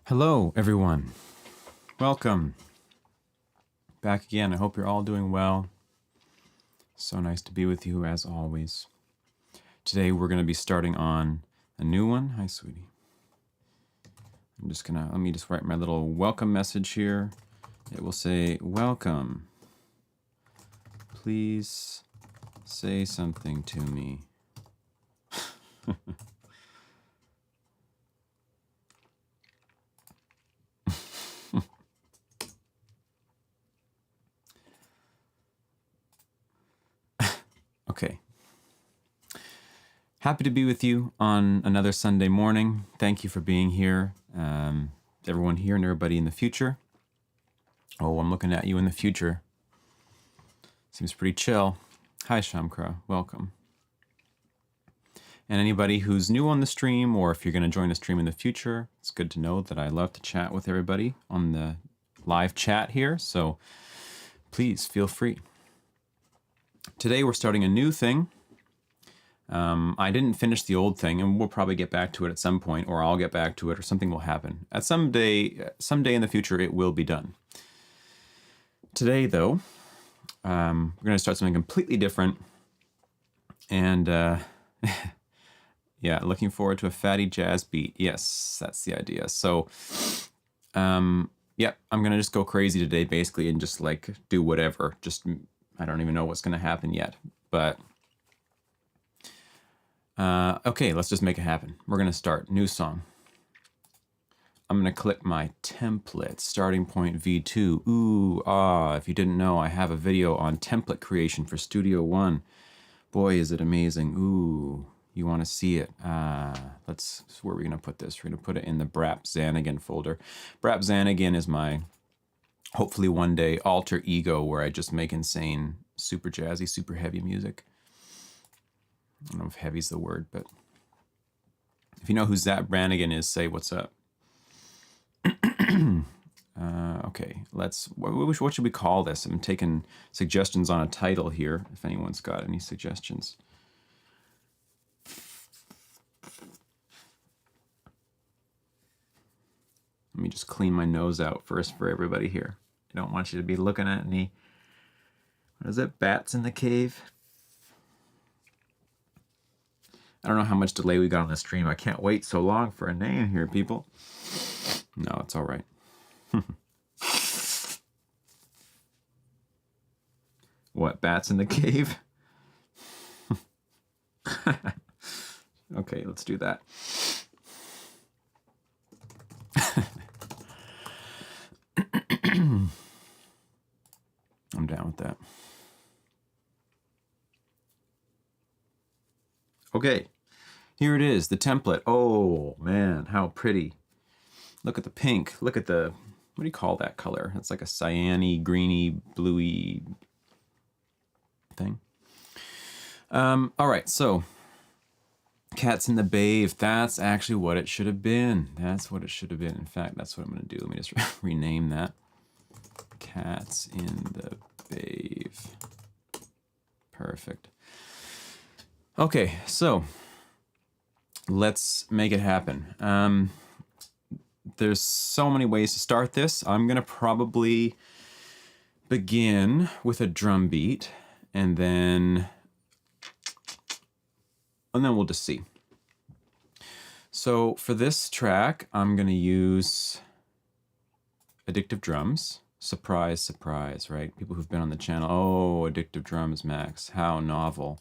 Hello, everyone. Welcome back again. I hope you're all doing well. So nice to be with you as always. Today we're going to be starting on a new one. Hi, sweetie. Let me just write my little welcome message here. It will say, welcome. Please say something to me. Okay. Happy to be with you on another Sunday morning. Thank you for being here. Everyone here and everybody in the future. Oh, I'm looking at you in the future. Seems pretty chill. Hi, Shamkra. Welcome. And anybody who's new on the stream, or if you're going to join the stream in the future, it's good to know that I love to chat with everybody on the live chat here. So please feel free. Today we're starting a new thing. I didn't finish the old thing, and we'll probably get back to it at some point, or I'll get back to it, or something will happen. At someday in the future, it will be done. Today, though, we're going to start something completely different. And yeah, looking forward to a fatty jazz beat. Yes, that's the idea. So, yeah, I'm going to just go crazy today, basically, and just like do whatever. I don't even know what's going to happen yet, but okay, let's just make it happen. We're going to start. New song. I'm going to click my template, starting point V2. Ooh, if you didn't know, I have a video on template creation for Studio One. Boy, is it amazing. Ooh, you want to see it. Where are we going to put this? We're going to put it in the Brap Zanigan folder. Brap Zanigan is my, hopefully one day, alter ego where I just make insane, super jazzy, super heavy music. I don't know if heavy's the word, but if you know who Zap Brannigan is, say what's up. Okay, what should we call this? I'm taking suggestions on a title here, if anyone's got any suggestions. Let me just clean my nose out first for everybody here. I don't want you to be looking at any, what is it, bats in the cave? I don't know how much delay we got on the stream. I can't wait so long for a name here, people. No, it's all right. What, bats in the cave? Okay, let's do that. I'm down with that. Okay, here it is, the template. Oh, man, how pretty. Look at the pink. Look at the, what do you call that color? It's like a cyan-y, greeny, bluey thing. All right, so Cats in the Bave. That's actually what it should have been. That's what it should have been. In fact, that's what I'm going to do. Let me just rename that. Cats in the Bave. Perfect. Okay, so let's make it happen. There's so many ways to start this. I'm going to probably begin with a drum beat, and then we'll just see. So for this track, I'm going to use Addictive Drums. Surprise, surprise, right? People who've been on the channel, oh, Addictive Drums, Max, how novel.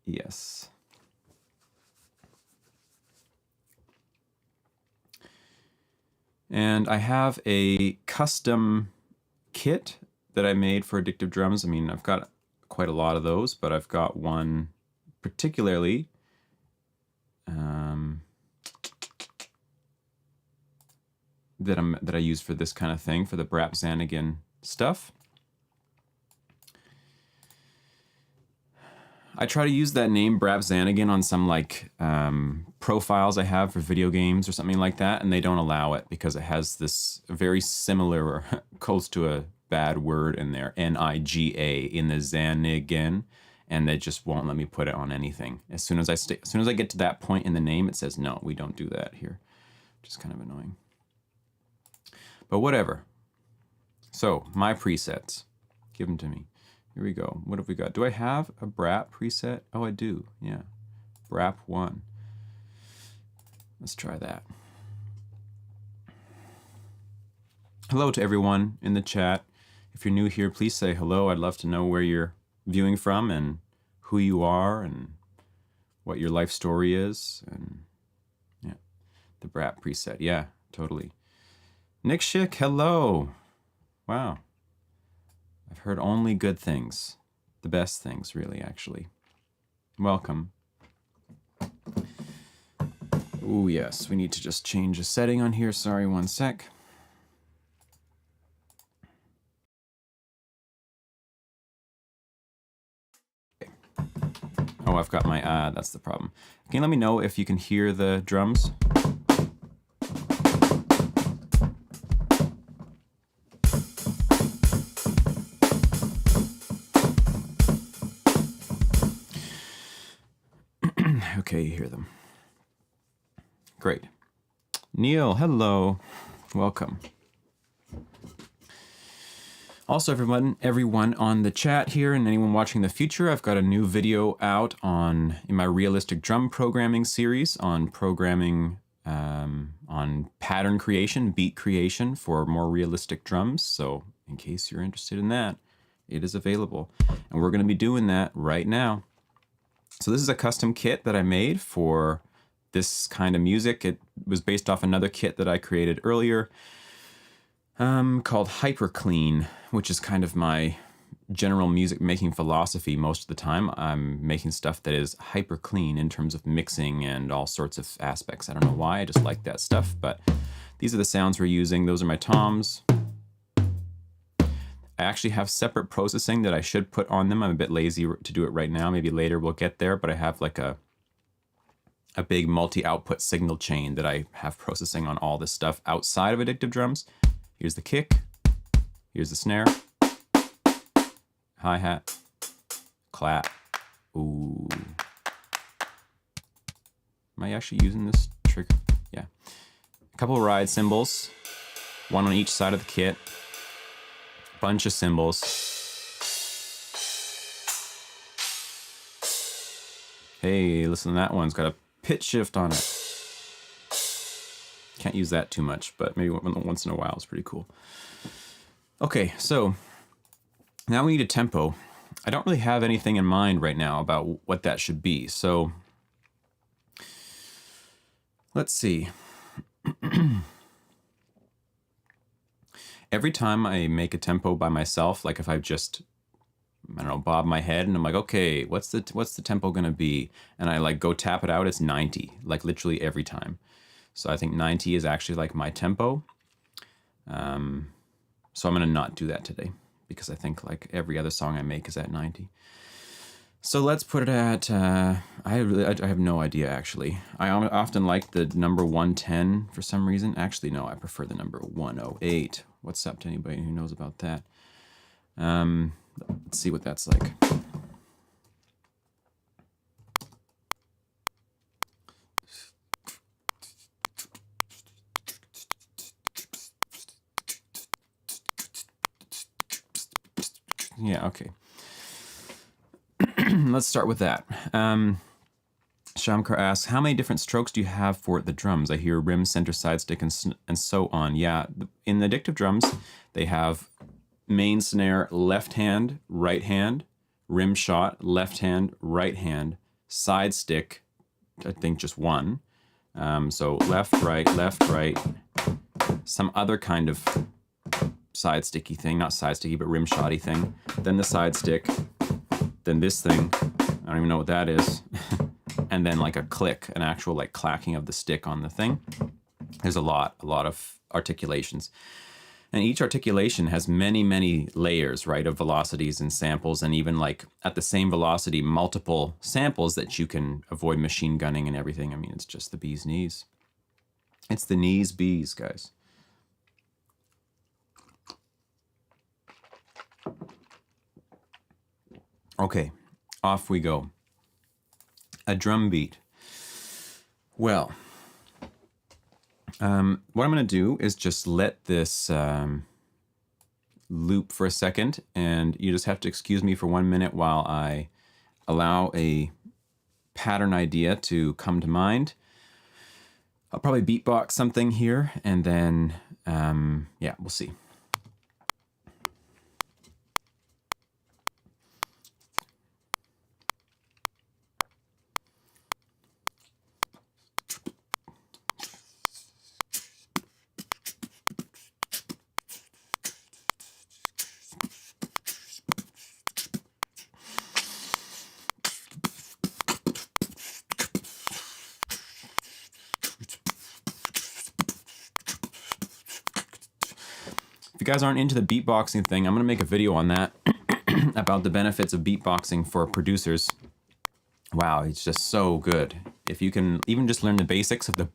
Yes. And I have a custom kit that I made for Addictive Drums. I mean, I've got quite a lot of those, but I've got one particularly that I use for this kind of thing, for the Brap Zanigan stuff. I try to use that name, Brap Zanigan, on some like profiles I have for video games or something like that, and they don't allow it because it has this very similar, or close to a bad word in there, Niga, in the Zanigan, and they just won't let me put it on anything. As soon as I get to that point in the name, it says, no, we don't do that here, which is kind of annoying. But whatever. So my presets, give them to me. Here we go. What have we got? Do I have a BRAP preset? Oh, I do. Yeah. BRAP 1. Let's try that. Hello to everyone in the chat. If you're new here, please say hello. I'd love to know where you're viewing from and who you are and what your life story is. And yeah, the BRAP preset. Yeah, totally. Nick Schick, hello. Wow. I've heard only good things. The best things, really, actually. Welcome. Ooh, yes, we need to just change a setting on here. Sorry, one sec. Okay. Oh, I've got my, that's the problem. Can you let me know if you can hear the drums? Okay, you hear them. Great. Neil, hello. Welcome. Also, everyone on the chat here and anyone watching the future, I've got a new video out in my realistic drum programming series on programming, on pattern creation, beat creation for more realistic drums. So in case you're interested in that, it is available. And we're going to be doing that right now. So this is a custom kit that I made for this kind of music. It was based off another kit that I created earlier called Hyperclean, which is kind of my general music making philosophy most of the time. I'm making stuff that is hyper clean in terms of mixing and all sorts of aspects. I don't know why, I just like that stuff, but these are the sounds we're using. Those are my toms. I actually have separate processing that I should put on them. I'm a bit lazy to do it right now. Maybe later we'll get there, but I have like a big multi-output signal chain that I have processing on all this stuff outside of Addictive Drums. Here's the kick, here's the snare, hi-hat, clap, ooh. Am I actually using this trigger? Yeah. A couple of ride cymbals, one on each side of the kit. Bunch of cymbals. Hey, listen to that one. It's got a pitch shift on it. Can't use that too much, but maybe once in a while it's pretty cool. Okay, so now we need a tempo. I don't really have anything in mind right now about what that should be. So let's see. Every time I make a tempo by myself, like if I just, I don't know, bob my head and I'm like, okay, what's the tempo gonna be? And I like go tap it out, it's 90, like literally every time. So I think 90 is actually like my tempo. So I'm gonna not do that today because I think like every other song I make is at 90. So let's put it at, I have no idea actually. I often like the number 110 for some reason. Actually, no, I prefer the number 108. What's up to anybody who knows about that? Let's see what that's like. Yeah, okay. Let's start with that. Shamkar asks, how many different strokes do you have for the drums? I hear rim, center, side stick, and so on. Yeah, in the Addictive Drums, they have main snare, left hand, right hand, rim shot, left hand, right hand, side stick, I think just one. So left, right, some other kind of side sticky thing, not side sticky, but rim shotty thing. Then the side stick, then this thing, I don't even know what that is. And then like a click, an actual like clacking of the stick on the thing. There's a lot of articulations. And each articulation has many, many layers, right, of velocities and samples, and even like at the same velocity, multiple samples that you can avoid machine gunning and everything. I mean, it's just the bee's knees. It's the knees bees, guys. Okay, Off we go. A drum beat. Well, what I'm going to do is just let this loop for a second, and you just have to excuse me for 1 minute while I allow a pattern idea to come to mind. I'll probably beatbox something here, and then, yeah, we'll see. If you guys aren't into the beatboxing thing, I'm going to make a video on that about the benefits of beatboxing for producers. Wow, it's just so good. If you can even just learn the basics of the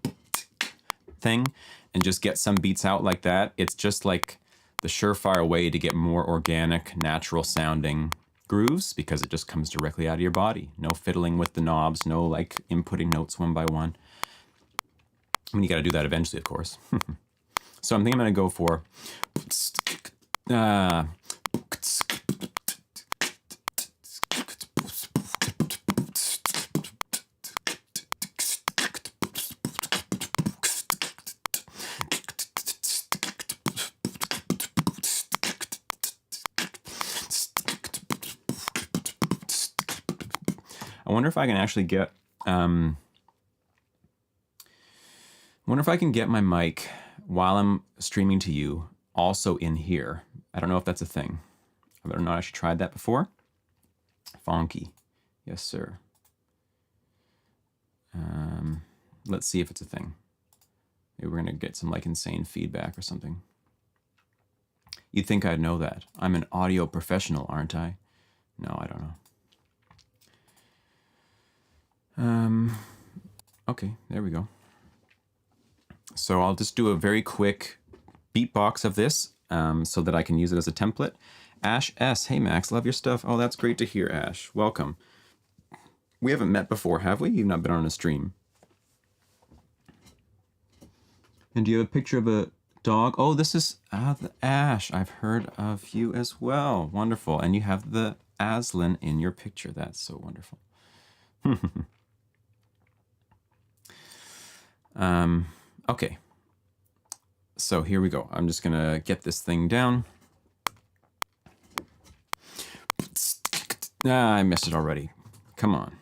thing and just get some beats out like that, it's just like the surefire way to get more organic, natural sounding grooves, because it just comes directly out of your body. No fiddling with the knobs, no like inputting notes one by one. I mean, you got to do that eventually, of course. So I'm thinking I'm going to go for I wonder if I can actually get my mic while I'm streaming to you also in here. I don't know if that's a thing. I better not actually tried that before. Funky. Yes, sir. Let's see if it's a thing. Maybe we're gonna get some like insane feedback or something. You'd think I'd know that. I'm an audio professional, aren't I? No, I don't know. Okay, there we go. So I'll just do a very quick beatbox of this so that I can use it as a template. Ash S, hey Max, love your stuff. Oh, that's great to hear, Ash. Welcome. We haven't met before, have we? You've not been on a stream. And do you have a picture of a dog? Oh, this is the Ash. I've heard of you as well. Wonderful. And you have the Aslan in your picture. That's so wonderful. Okay. So here we go. I'm just going to get this thing down. Ah, I missed it already. Come on.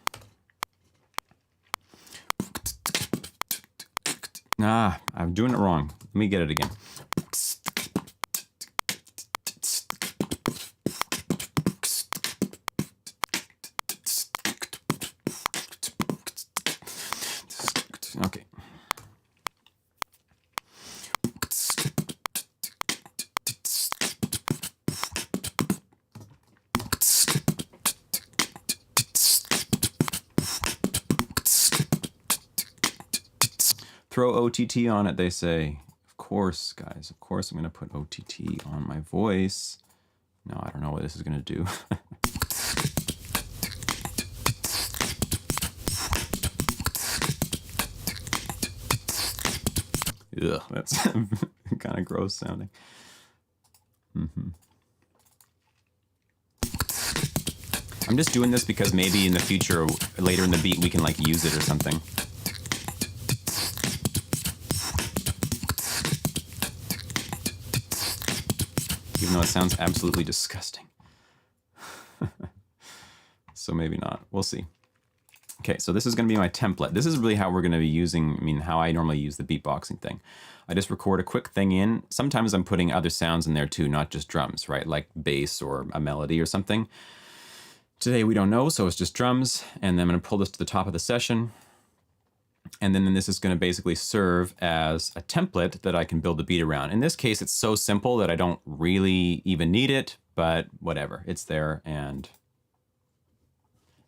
Ah, I'm doing it wrong. Let me get it again. Okay. Throw OTT on it, they say. Of course, guys. Of course I'm going to put OTT on my voice. No, I don't know what this is going to do. Ugh, that's kind of gross sounding. I'm just doing this because maybe in the future, later in the beat, we can like use it or something. Even though it sounds absolutely disgusting. So maybe not. We'll see. Okay, so this is going to be my template. This is really how we're going to be using, I mean, how I normally use the beatboxing thing. I just record a quick thing in. Sometimes I'm putting other sounds in there too, not just drums, right? Like bass or a melody or something. Today we don't know, so it's just drums. And then I'm going to pull this to the top of the session. And then this is going to basically serve as a template that I can build the beat around. In this case, it's so simple that I don't really even need it, but whatever, it's there, and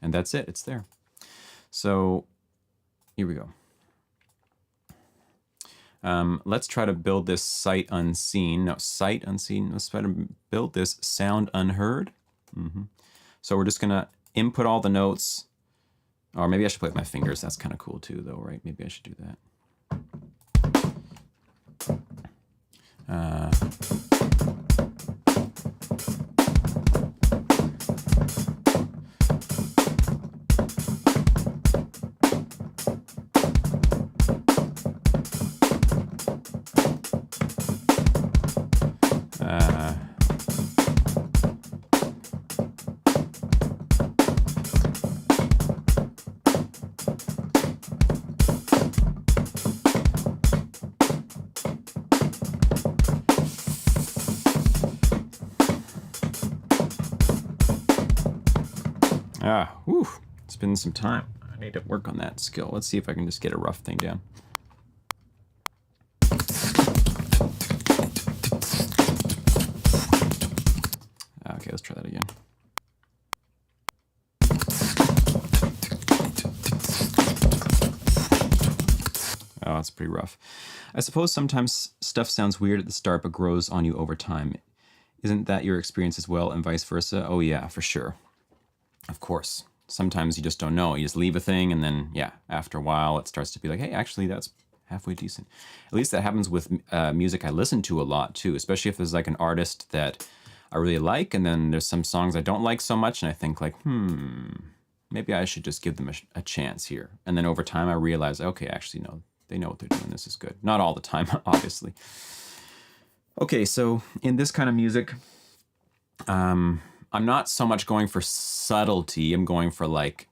that's it, it's there. So here we go. Let's try to build this sight unseen. No, sight unseen. Let's try to build this sound unheard. So we're just going to input all the notes. Or maybe I should play with my fingers. That's kind of cool too, though, right? Maybe I should do that. Whew, it's been some time. I need to work on that skill. Let's see if I can just get a rough thing down. Okay, let's try that again. Oh, it's pretty rough. I suppose sometimes stuff sounds weird at the start but grows on you over time. Isn't that your experience as well, and vice versa? Oh yeah, for sure. Of course. Sometimes you just don't know. You just leave a thing, and then, yeah, after a while, it starts to be like, hey, actually, that's halfway decent. At least that happens with music I listen to a lot, too, especially if there's like an artist that I really like, and then there's some songs I don't like so much, and I think like, maybe I should just give them a chance here. And then over time, I realize, okay, actually, no, they know what they're doing. This is good. Not all the time, obviously. Okay, so in this kind of music, I'm not so much going for subtlety. I'm going for like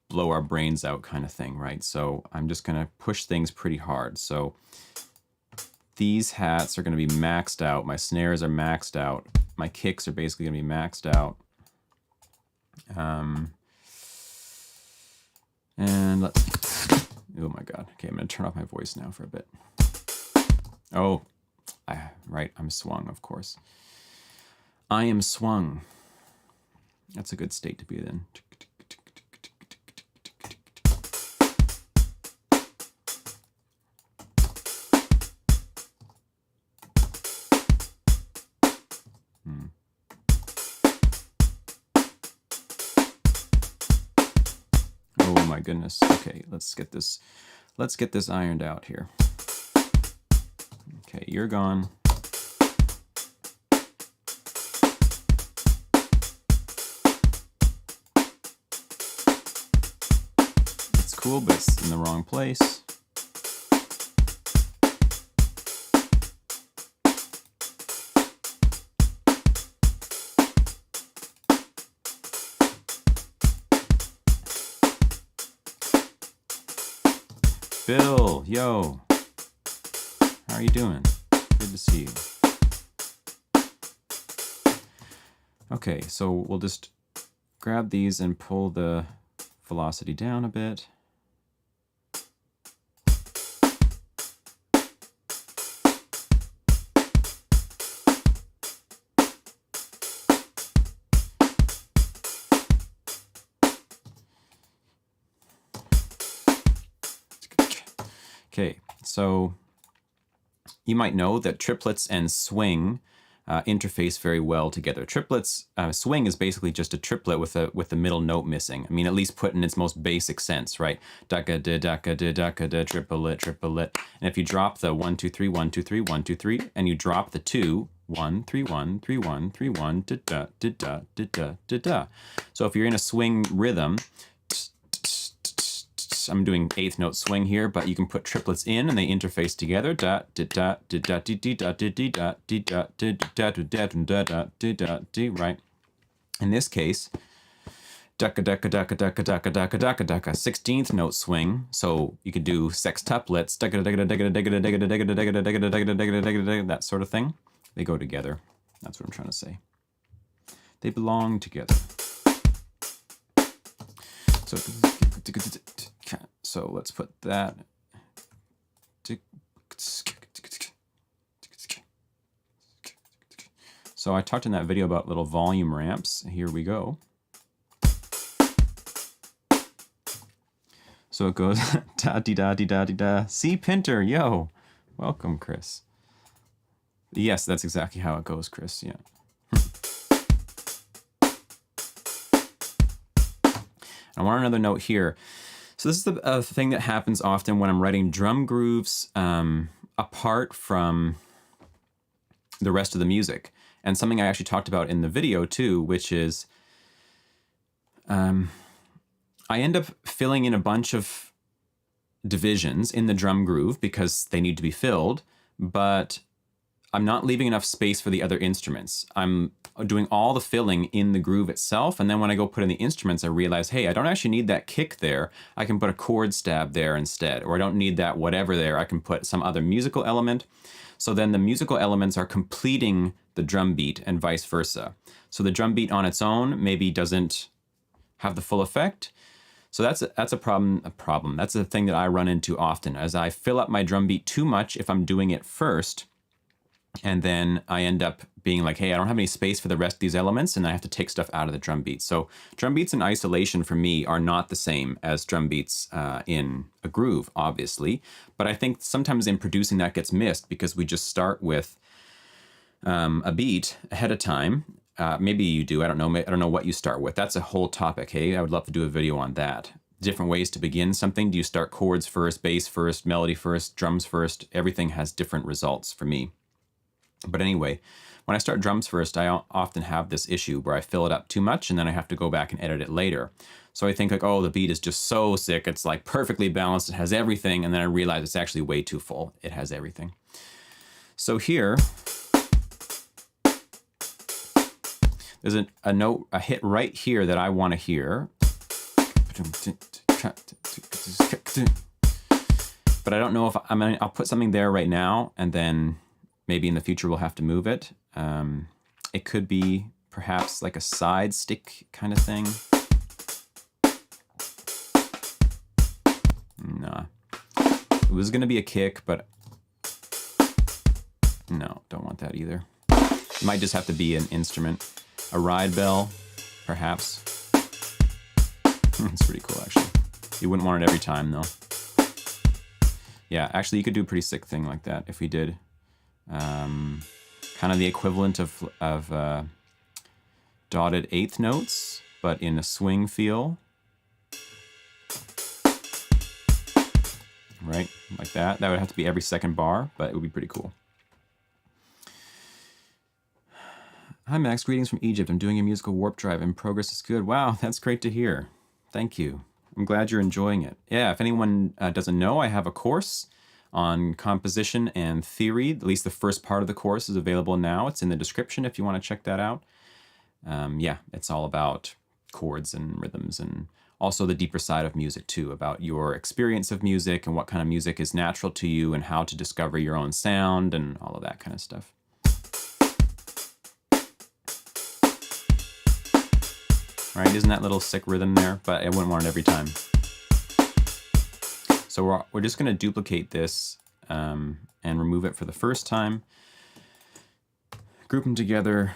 blow our brains out kind of thing, right? So I'm just going to push things pretty hard. So these hats are going to be maxed out. My snares are maxed out. My kicks are basically going to be maxed out. And let's, oh my God. Okay, I'm going to turn off my voice now for a bit. Oh, right, I'm swung, of course. I am swung. That's a good state to be in. Oh my goodness. Okay, let's get this ironed out here. Okay, you're gone. Cool, but it's in the wrong place. Bill, yo, how are you doing? Good to see you. Okay, so we'll just grab these and pull the velocity down a bit. Okay, so you might know that triplets and swing interface very well together. Triplets, swing is basically just a triplet with the middle note missing. I mean, at least put in its most basic sense, right? Daka da daka da daka da triplet triplet. And if you drop the 1 2 3 1 2 3 1 2 3, and you drop the 2 1 3 1 3 1 3 1 da da da da da da da. So if you're in a swing rhythm, I'm doing 8th note swing here, but you can put triplets in and they interface together. Da da da da da da da da da da da da da da, right? In this case, ducka ducka ducka ducka ducka ducka ducka ducka, 16th note swing. So you could do sextuplets, ducka ducka ducka ducka ducka ducka ducka ducka ducka ducka, that sort of thing. They go together. That's what I'm trying to say. They belong together. So let's put that. So I talked in that video about little volume ramps. Here we go. So it goes da di da di da di da. C Pinter, yo, welcome, Chris. Yes, that's exactly how it goes, Chris. Yeah. I want another note here. So this is the thing that happens often when I'm writing drum grooves apart from the rest of the music. And something I actually talked about in the video too, which is I end up filling in a bunch of divisions in the drum groove because they need to be filled, but I'm not leaving enough space for the other instruments. I'm doing all the filling in the groove itself, and then when I go put in the instruments, I realize, hey, I don't actually need that kick there. I can put a chord stab there instead, or I don't need that whatever there. I can put some other musical element. So then the musical elements are completing the drum beat and vice versa. So the drum beat on its own maybe doesn't have the full effect. So that's a problem. That's a thing that I run into often, as I fill up my drum beat too much if I'm doing it first. And then I end up being like, hey, I don't have any space for the rest of these elements, and I have to take stuff out of the drum beat. So drum beats in isolation for me are not the same as drum beats in a groove, obviously. But I think sometimes in producing that gets missed because we just start with a beat ahead of time. Maybe you do. I don't know. I don't know what you start with. That's a whole topic. Hey, I would love to do a video on that. Different ways to begin something. Do you start chords first, bass first, melody first, drums first? Everything has different results for me. But anyway, when I start drums first, I often have this issue where I fill it up too much and then I have to go back and edit it later. So I think like, oh, the beat is just so sick. It's like perfectly balanced. It has everything. And then I realize it's actually way too full. It has everything. So here, there's a hit right here that I want to hear. But I don't know if I'll put something there right now, and then maybe in the future we'll have to move it. It could be perhaps like a side stick kind of thing. Nah. It was going to be a kick, but no, don't want that either. It might just have to be an instrument. A ride bell, perhaps. It's pretty cool, actually. You wouldn't want it every time, though. Yeah, actually, you could do a pretty sick thing like that if we did kind of the equivalent of dotted eighth notes, but in a swing feel. Right, like that. That would have to be every second bar, but it would be pretty cool. Hi Max, greetings from Egypt. I'm doing a musical warp drive and progress is good. Wow, that's great to hear. Thank you. I'm glad you're enjoying it. Yeah, if anyone doesn't know, I have a course on composition and theory. At least the first part of the course is available now. It's in the description if you want to check that out. Yeah, it's all about chords and rhythms and also the deeper side of music too, about your experience of music and what kind of music is natural to you and how to discover your own sound and all of that kind of stuff. Right, isn't that little sick rhythm there? But I wouldn't want it every time. So we're just going to duplicate this and remove it for the first time. Group them together.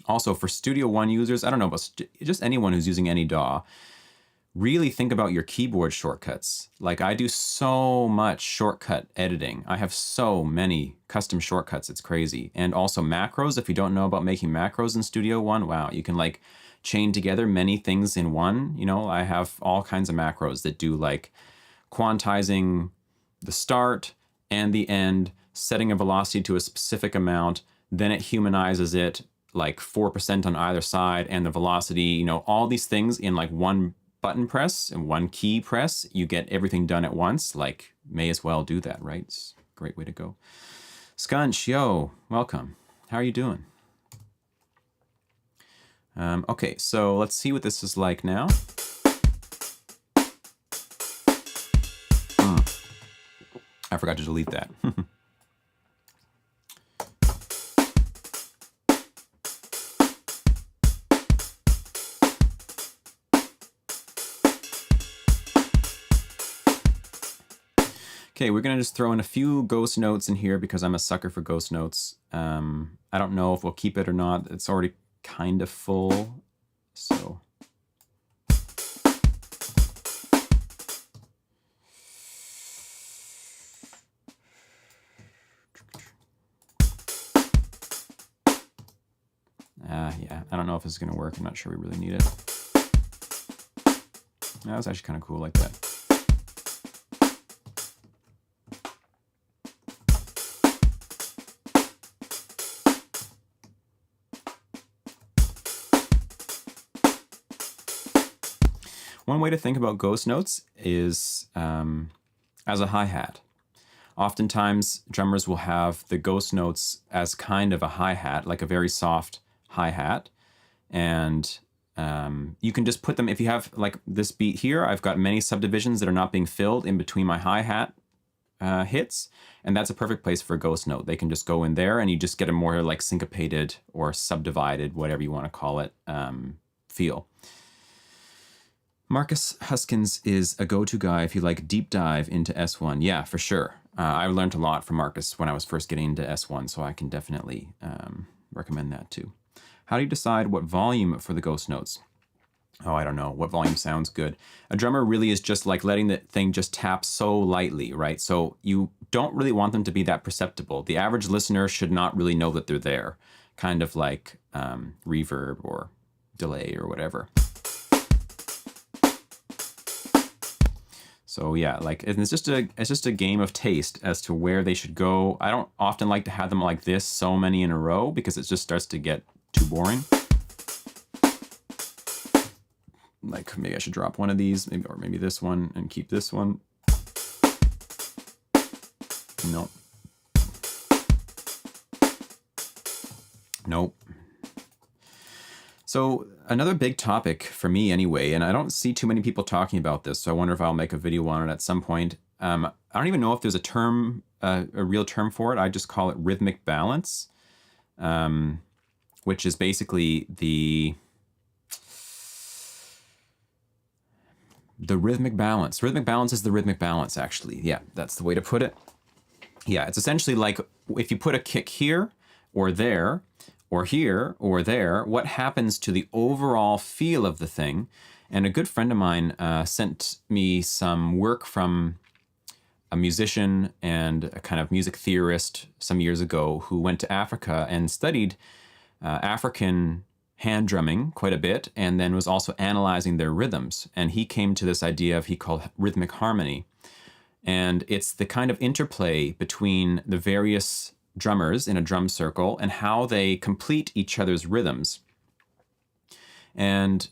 Also, for Studio One users, I don't know, but just anyone who's using any DAW, really think about your keyboard shortcuts. Like I do so much shortcut editing. I have so many custom shortcuts, it's crazy. And also macros, if you don't know about making macros in Studio One, wow, you can like chain together many things in one. You know, I have all kinds of macros that do like quantizing the start and the end, setting a velocity to a specific amount, then it humanizes it like 4% on either side, and the velocity, you know, all these things in like one button press and one key press, you get everything done at once. Like, may as well do that, right? It's a great way to go. Scunch, yo, welcome. How are you doing? Okay, so let's see what this is like now. I forgot to delete that. Okay, we're gonna just throw in a few ghost notes in here because I'm a sucker for ghost notes. I don't know if we'll keep it or not. It's already kind of full, so. Yeah, I don't know if this is going to work. I'm not sure we really need it. That was actually kind of cool like that. One way to think about ghost notes is as a hi-hat. Oftentimes, drummers will have the ghost notes as kind of a hi-hat, like a very soft hi-hat. And you can just put them, if you have like this beat here, I've got many subdivisions that are not being filled in between my hi-hat hits. And that's a perfect place for a ghost note. They can just go in there and you just get a more like syncopated or subdivided, whatever you want to call it, feel. Marcus Huskins is a go-to guy if you like deep dive into S1. Yeah, for sure. I learned a lot from Marcus when I was first getting into S1, so I can definitely recommend that too. How do you decide what volume for the ghost notes? Oh, I don't know. What volume sounds good? A drummer really is just like letting the thing just tap so lightly, right? So you don't really want them to be that perceptible. The average listener should not really know that they're there. Kind of like reverb or delay or whatever. So yeah, like it's just a game of taste as to where they should go. I don't often like to have them like this, so many in a row, because it just starts to get too boring. Like maybe I should drop one of these, maybe, or maybe this one and keep this one. Nope. Nope. So another big topic for me anyway, and I don't see too many people talking about this, so I wonder if I'll make a video on it at some point. I don't even know if there's a term, a real term for it. I just call it rhythmic balance, which is basically the rhythmic balance. Rhythmic balance is the rhythmic balance, actually. Yeah, that's the way to put it. Yeah, it's essentially like if you put a kick here or there, or here, or there, what happens to the overall feel of the thing. And a good friend of mine sent me some work from a musician and a kind of music theorist some years ago who went to Africa and studied African hand drumming quite a bit, and then was also analyzing their rhythms. And he came to this idea he called rhythmic harmony. And it's the kind of interplay between the various drummers in a drum circle and how they complete each other's rhythms. And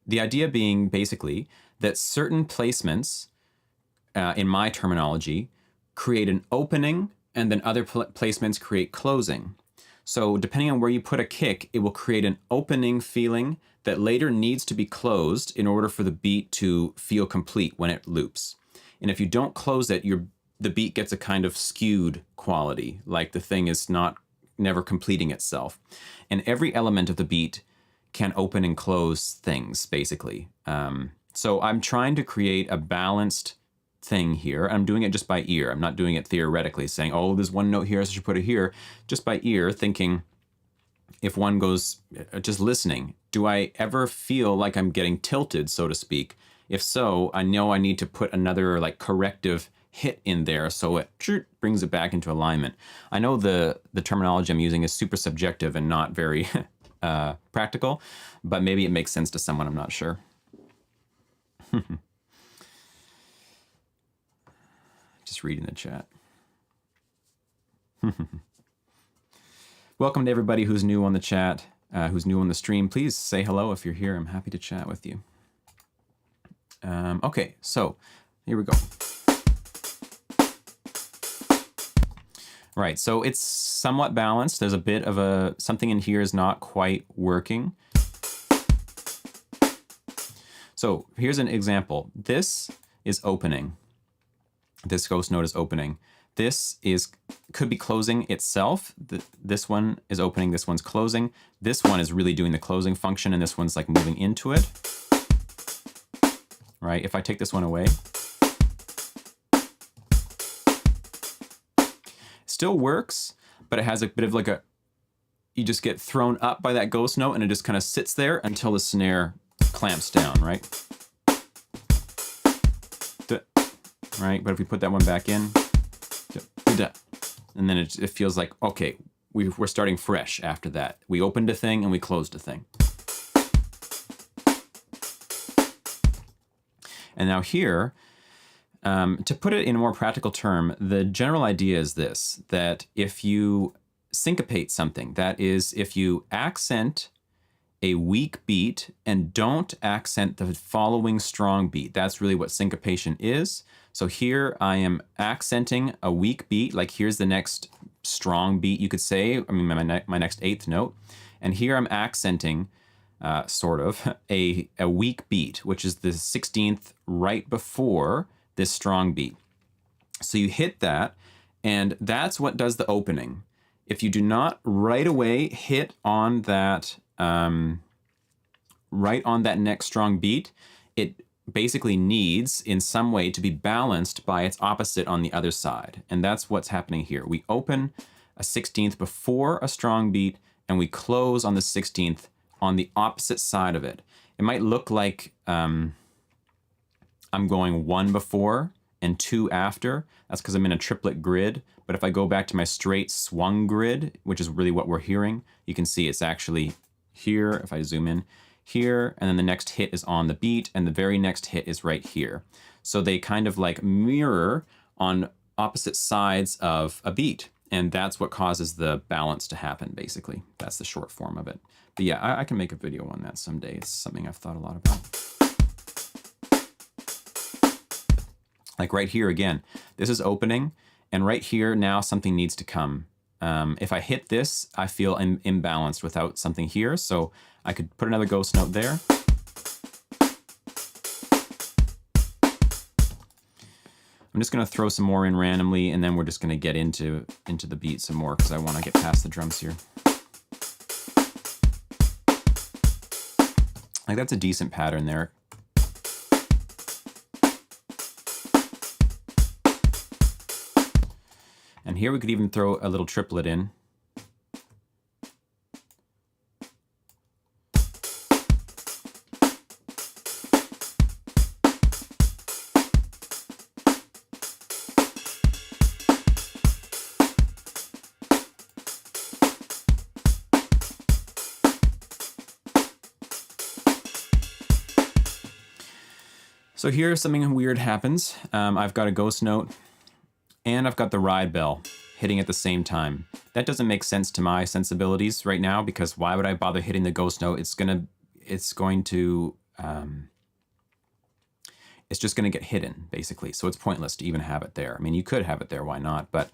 the idea being basically that certain placements, in my terminology, create an opening, and then other placements create closing. So depending on where you put a kick, it will create an opening feeling that later needs to be closed in order for the beat to feel complete when it loops. And if you don't close it, the beat gets a kind of skewed quality, like the thing is never completing itself. And every element of the beat can open and close things, basically. So I'm trying to create a balanced thing here. I'm doing it just by ear. I'm not doing it theoretically, saying, oh, there's one note here, so I should put it here. Just by ear, thinking, if one goes, just listening, do I ever feel like I'm getting tilted, so to speak? If so, I know I need to put another like corrective hit in there so it brings it back into alignment. I know the terminology I'm using is super subjective and not very practical, but maybe it makes sense to someone, I'm not sure. Just reading the chat. Welcome to everybody who's new on the chat, who's new on the stream. Please say hello if you're here. I'm happy to chat with you. Okay, so here we go. Right, so it's somewhat balanced. There's a bit of something in here is not quite working. So here's an example. This is opening. This ghost note is opening. This could be closing itself. This one is opening, this one's closing. This one is really doing the closing function, and this one's like moving into it. Right, if I take this one away, still works, but it has a bit of like you just get thrown up by that ghost note and it just kind of sits there until the snare clamps down, right? Right, but if we put that one back in, and then it feels like, okay, we're starting fresh after that. We opened a thing and we closed a thing. And now here, to put it in a more practical term, the general idea is this, that if you syncopate something, that is, if you accent a weak beat and don't accent the following strong beat, that's really what syncopation is. So here I am accenting a weak beat, like here's the next strong beat, you could say, I mean, my next eighth note. And here I'm accenting sort of a weak beat, which is the 16th right before this strong beat. So you hit that, and that's what does the opening. If you do not right away hit on that, right on that next strong beat, it basically needs in some way to be balanced by its opposite on the other side. And that's what's happening here. We open a 16th before a strong beat, and we close on the 16th on the opposite side of it. It might look like I'm going 1 before and 2 after. That's because I'm in a triplet grid. But if I go back to my straight swung grid, which is really what we're hearing, you can see it's actually here, if I zoom in, here, and then the next hit is on the beat, and the very next hit is right here. So they kind of like mirror on opposite sides of a beat, and that's what causes the balance to happen, basically. That's the short form of it. But yeah, I can make a video on that someday. It's something I've thought a lot about. Like right here again, this is opening, and right here now something needs to come. If I hit this, I feel imbalanced without something here, so I could put another ghost note there. I'm just gonna throw some more in randomly, and then we're just gonna get into the beat some more because I wanna get past the drums here. Like that's a decent pattern there. And here we could even throw a little triplet in. So here something weird happens. I've got a ghost note and I've got the ride bell hitting at the same time. That doesn't make sense to my sensibilities right now, because why would I bother hitting the ghost note? It's just gonna get hidden basically. So it's pointless to even have it there. I mean, you could have it there, why not? But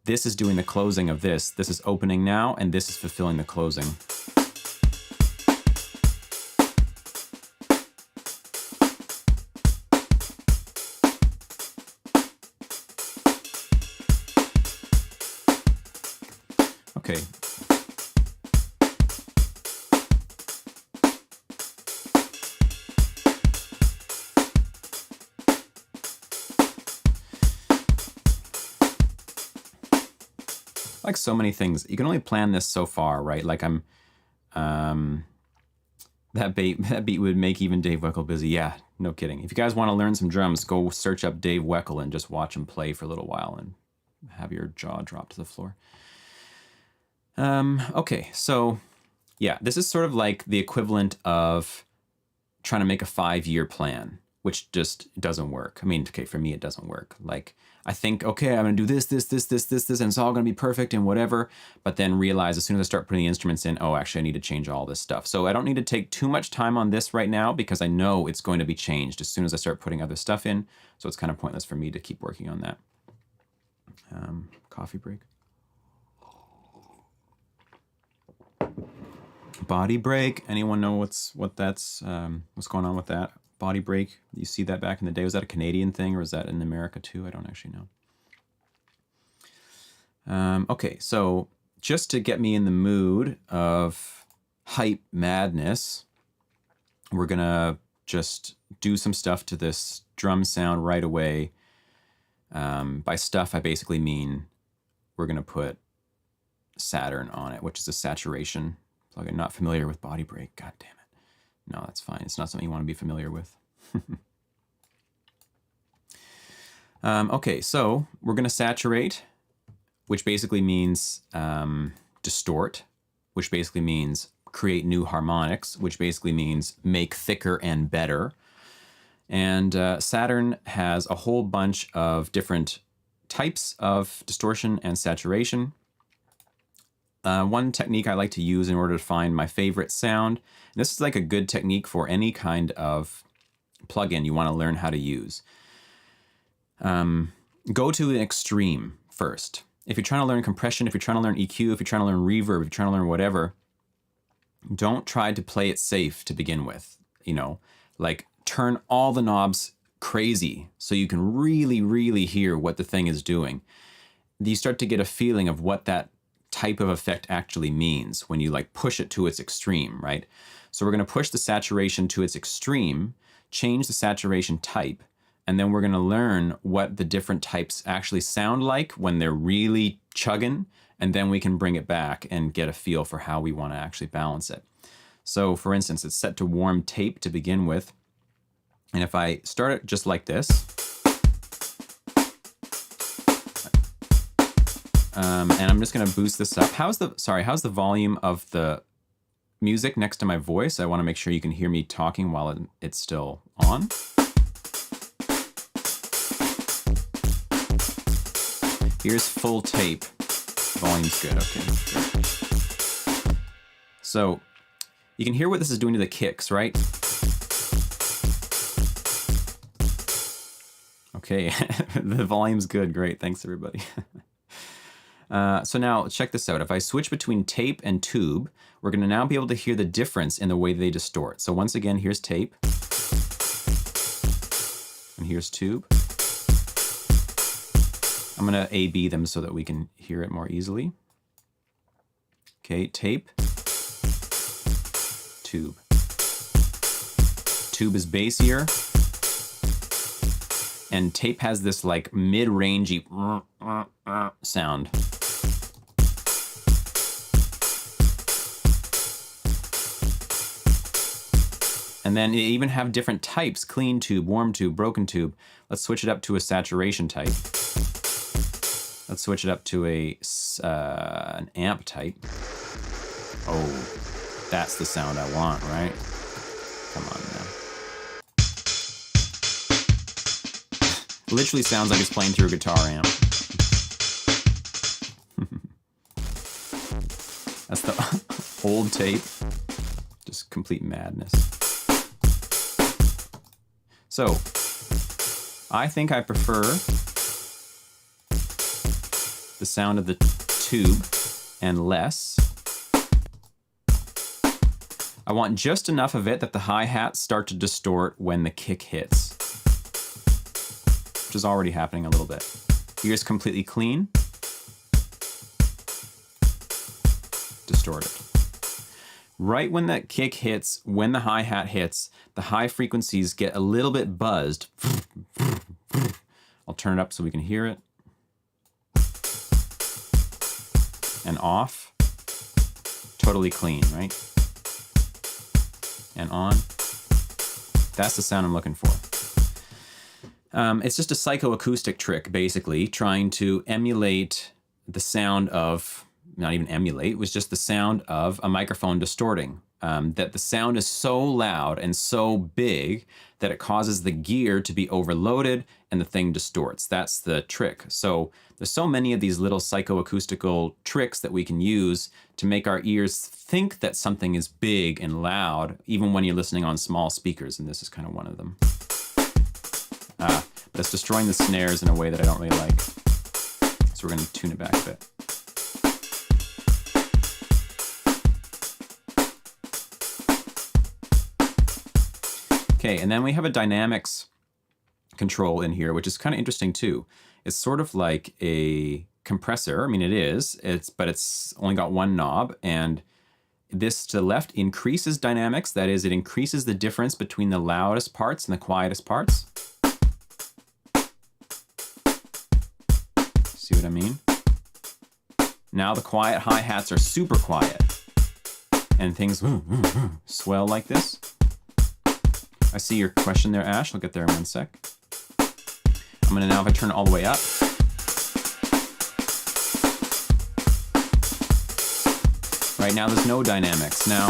this is doing the closing of this. This is opening now, and this is fulfilling the closing. Okay. Like so many things, you can only plan this so far, right? Like that beat would make even Dave Weckl busy. Yeah, no kidding. If you guys want to learn some drums, go search up Dave Weckl and just watch him play for a little while and have your jaw drop to the floor. Okay, so yeah, this is sort of like the equivalent of trying to make a 5-year plan, which just doesn't work. I mean, okay, for me, it doesn't work. Like, I think, okay, I'm gonna do this, and it's all gonna be perfect and whatever, but then realize as soon as I start putting the instruments in, oh, actually I need to change all this stuff. So I don't need to take too much time on this right now because I know it's going to be changed as soon as I start putting other stuff in. So it's kind of pointless for me to keep working on that. Coffee break. Body break. Anyone know what's going on with that? Body break. You see that back in the day. Was that a Canadian thing or was that in America too? I don't actually know. Okay, so just to get me in the mood of hype madness, we're gonna just do some stuff to this drum sound right away. By stuff, I basically mean we're gonna put Saturn on it, which is a saturation plugin. Not familiar with body break. God damn it. No, that's fine. It's not something you want to be familiar with. Okay, so we're going to saturate, which basically means distort, which basically means create new harmonics, which basically means make thicker and better. And Saturn has a whole bunch of different types of distortion and saturation. One technique I like to use in order to find my favorite sound, and this is like a good technique for any kind of plugin you want to learn how to use. Go to an extreme first. If you're trying to learn compression, if you're trying to learn EQ, if you're trying to learn reverb, if you're trying to learn whatever, don't try to play it safe to begin with. You know, like turn all the knobs crazy so you can really, really hear what the thing is doing. You start to get a feeling of what that type of effect actually means when you like push it to its extreme, right? So we're going to push the saturation to its extreme, change the saturation type, and then we're going to learn what the different types actually sound like when they're really chugging, and then we can bring it back and get a feel for how we want to actually balance it. So for instance, it's set to warm tape to begin with. And if I start it just like this, and I'm just going to boost this up. How's the volume of the music next to my voice? I want to make sure you can hear me talking while it's still on. Here's full tape. Volume's good. Okay, good. So you can hear what this is doing to the kicks, right? Okay, the volume's good. Great. Thanks, everybody. So now check this out. If I switch between tape and tube, we're going to now be able to hear the difference in the way they distort. So once again, here's tape. And here's tube. I'm going to A-B them so that we can hear it more easily. Okay, tape. Tube. Tube is bassier. And tape has this like mid-rangey sound. And then you even have different types: clean tube, warm tube, broken tube. Let's switch it up to a saturation type. Let's switch it up to an amp type. Oh, that's the sound I want, right? Come on now. Literally sounds like it's playing through a guitar amp. That's the old tape. Just complete madness. So, I think I prefer the sound of the tube and less. I want just enough of it that the hi-hats start to distort when the kick hits, which is already happening a little bit. Here's completely clean. Distorted. Right when that kick hits, when the hi-hat hits, the high frequencies get a little bit buzzed. I'll turn it up so we can hear it. And off. Totally clean, right? And on. That's the sound I'm looking for. It's just a psychoacoustic trick, basically, trying to emulate the sound of, not even emulate, it was just the sound of a microphone distorting. That the sound is so loud and so big that it causes the gear to be overloaded and the thing distorts. That's the trick. So there's so many of these little psychoacoustical tricks that we can use to make our ears think that something is big and loud, even when you're listening on small speakers, and this is kind of one of them. But it's destroying the snares in a way that I don't really like. So we're going to tune it back a bit. Okay, and then we have a dynamics control in here, which is kind of interesting too. It's sort of like a compressor. I mean, it is, but it's only got one knob, and this to the left increases dynamics. That is, it increases the difference between the loudest parts and the quietest parts. See what I mean? Now the quiet hi-hats are super quiet, and things swell like this. I see your question there, Ash. I'll get there in 1 sec. I'm gonna now, if I turn it all the way up, Right now there's no dynamics. Now,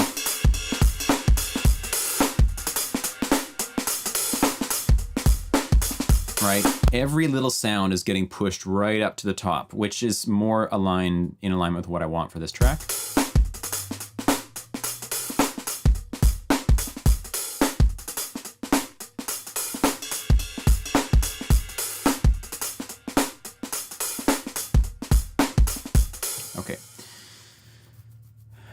right, every little sound is getting pushed right up to the top, which is more in alignment with what I want for this track. Okay.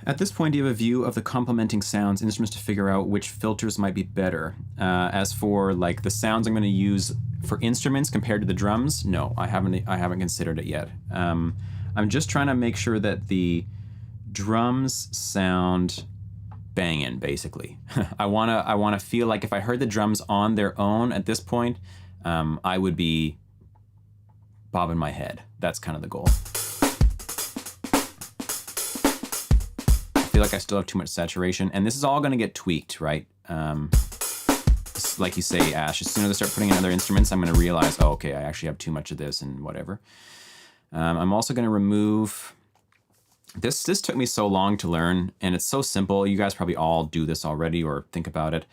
At this point, do you have a view of the complementing sounds, instruments to figure out which filters might be better? As for like the sounds I'm going to use for instruments compared to the drums, no, I haven't considered it yet. I'm just trying to make sure that the drums sound banging, basically. I wanna feel like if I heard the drums on their own at this point, I would be bobbing my head. That's kind of the goal. I feel like I still have too much saturation, and this is all gonna get tweaked, right? Like you say, Ash, as soon as I start putting in other instruments, I'm gonna realize, oh, okay, I actually have too much of this and whatever. I'm also gonna remove, this took me so long to learn, and it's so simple. You guys probably all do this already or think about it.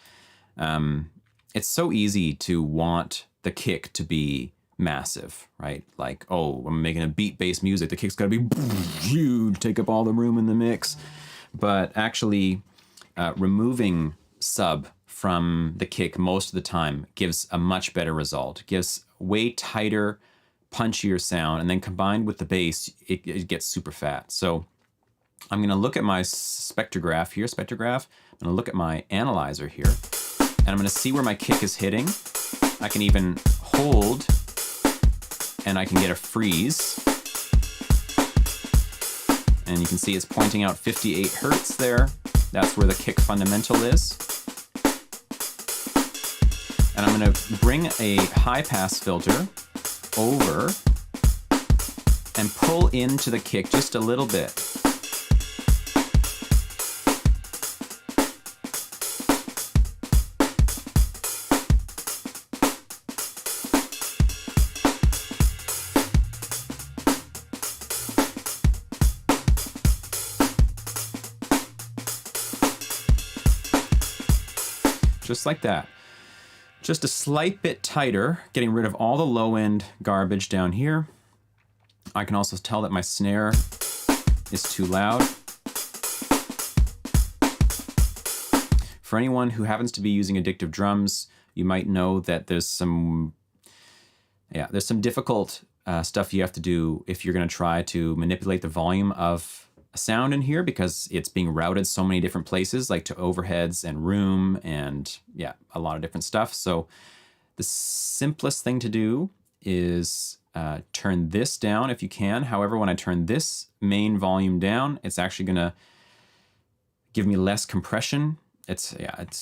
It's so easy to want the kick to be massive, right? Like, oh, I'm making a beat-based music. The kick's gotta be huge, take up all the room in the mix. But actually, removing sub from the kick most of the time gives a much better result. It gives way tighter, punchier sound, and then combined with the bass, it gets super fat. So I'm gonna look at my spectrograph here, I'm gonna look at my analyzer here, and I'm gonna see where my kick is hitting. I can even hold, and I can get a freeze. And you can see it's pointing out 58 Hertz there. That's where the kick fundamental is. And I'm gonna bring a high pass filter over and pull into the kick just a little bit. Just like that. Just a slight bit tighter, getting rid of all the low end garbage down here. I can also tell that my snare is too loud. For anyone who happens to be using addictive drums, you might know that there's some difficult stuff you have to do if you're gonna try to manipulate the volume of a sound in here, because it's being routed so many different places, like to overheads and room and a lot of different stuff. So the simplest thing to do is turn this down if you can. However, when I turn this main volume down, it's actually gonna give me less compression. It's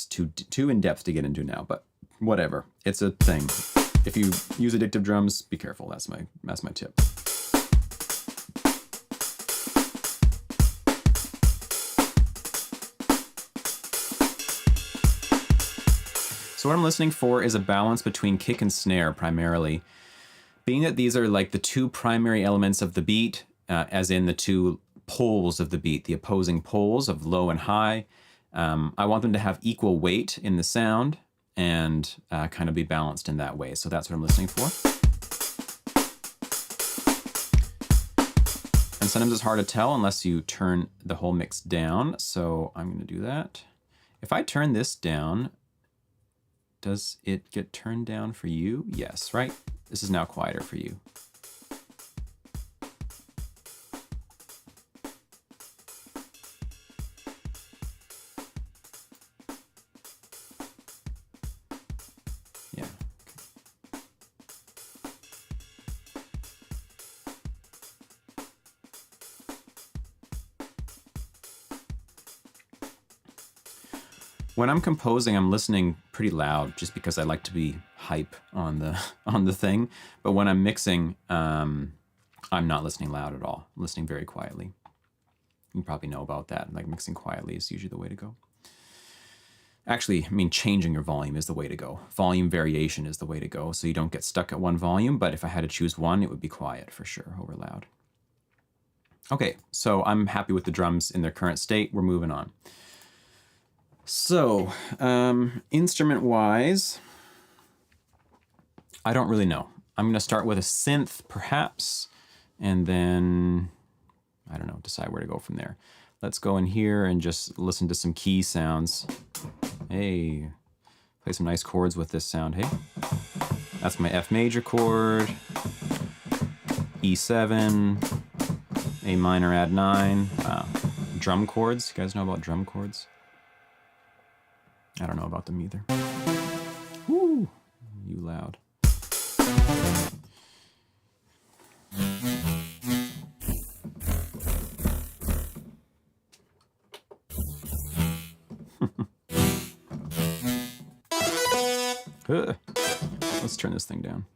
too in depth to get into now, but whatever. It's a thing. If you use addictive drums, be careful. That's my tip. So what I'm listening for is a balance between kick and snare primarily. Being that these are like the two primary elements of the beat, as in the two poles of the beat, the opposing poles of low and high, I want them to have equal weight in the sound and kind of be balanced in that way. So that's what I'm listening for. And sometimes it's hard to tell unless you turn the whole mix down. So I'm going to do that. If I turn this down, does it get turned down for you? Yes, right? This is now quieter for you. Yeah. When I'm composing, I'm listening pretty loud just because I like to be hype on the thing. But when I'm mixing, I'm not listening loud at all. I'm listening very quietly. You probably know about that. Like, mixing quietly is usually the way to go. Actually, I mean, changing your volume is the way to go. Volume variation is the way to go, so you don't get stuck at one volume. But if I had to choose one, it would be quiet for sure over loud. Okay, so I'm happy with the drums in their current state. We're moving on. So, instrument-wise, I don't really know. I'm going to start with a synth, perhaps, and then, I don't know, decide where to go from there. Let's go in here and just listen to some key sounds. Hey, play some nice chords with this sound, hey? That's my F major chord, E7, A minor add 9. Wow. Drum chords, you guys know about drum chords? I don't know about them either. Woo, you loud. Let's turn this thing down.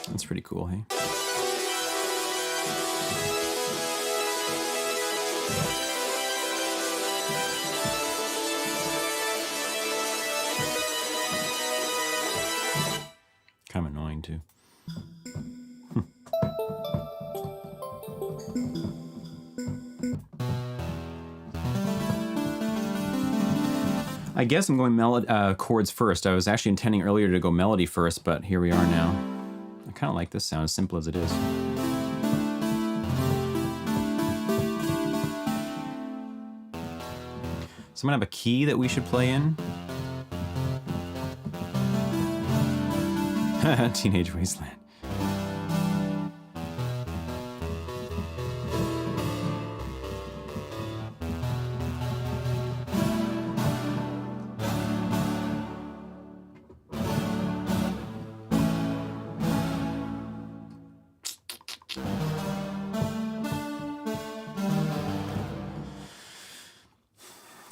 That's pretty cool, hey? Kind of annoying too. I guess I'm going chords first. I was actually intending earlier to go melody first, but here we are now. I kind of like this sound, as simple as it is. So I'm gonna have a key that we should play in. Teenage Wasteland.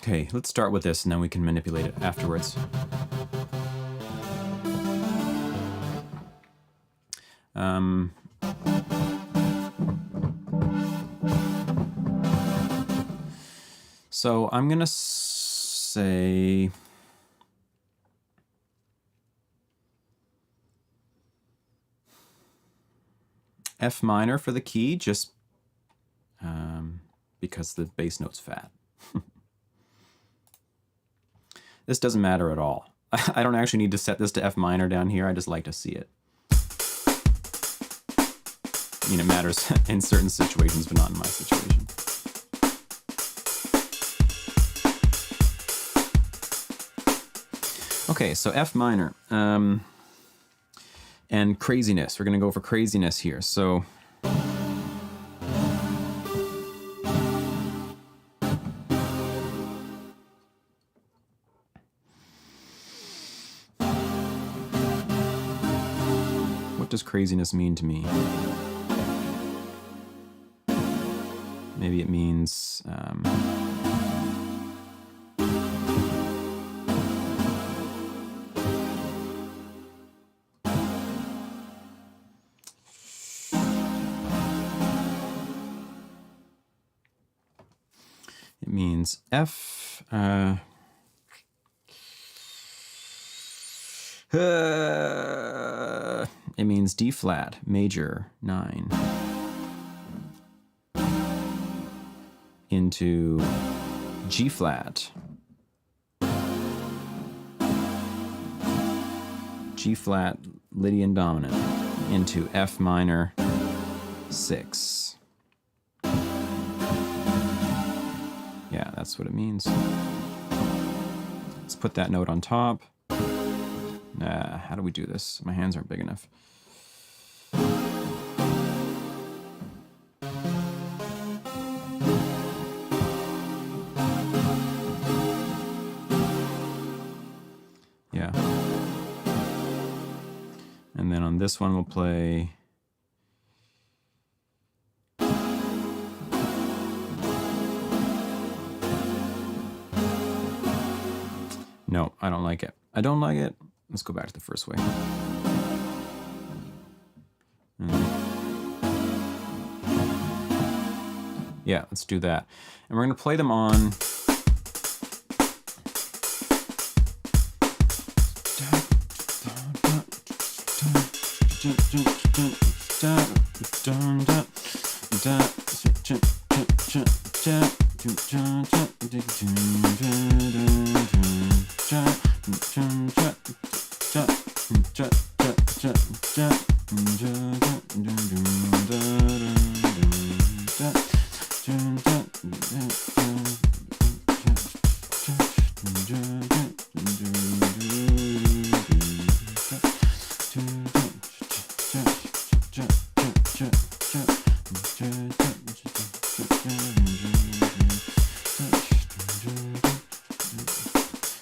Okay, let's start with this and then we can manipulate it afterwards. So I'm gonna say F minor for the key, just because the bass note's fat. This doesn't matter at all. I don't actually need to set this to F minor down here. I just like to see it. I mean, it matters in certain situations, but not in my situation. Okay, so F minor. And craziness. We're going to go for craziness here. So what does craziness mean to me? Maybe it means it means F it means D flat major 9 into G flat, G flat Lydian dominant into F minor 6. Yeah, that's what it means. Let's put that note on top. How do we do this? My hands aren't big enough. Yeah. And then on this one we'll play no, I don't like it. I don't like it. Let's go back to the first way. Yeah, let's do that. And we're going to play them on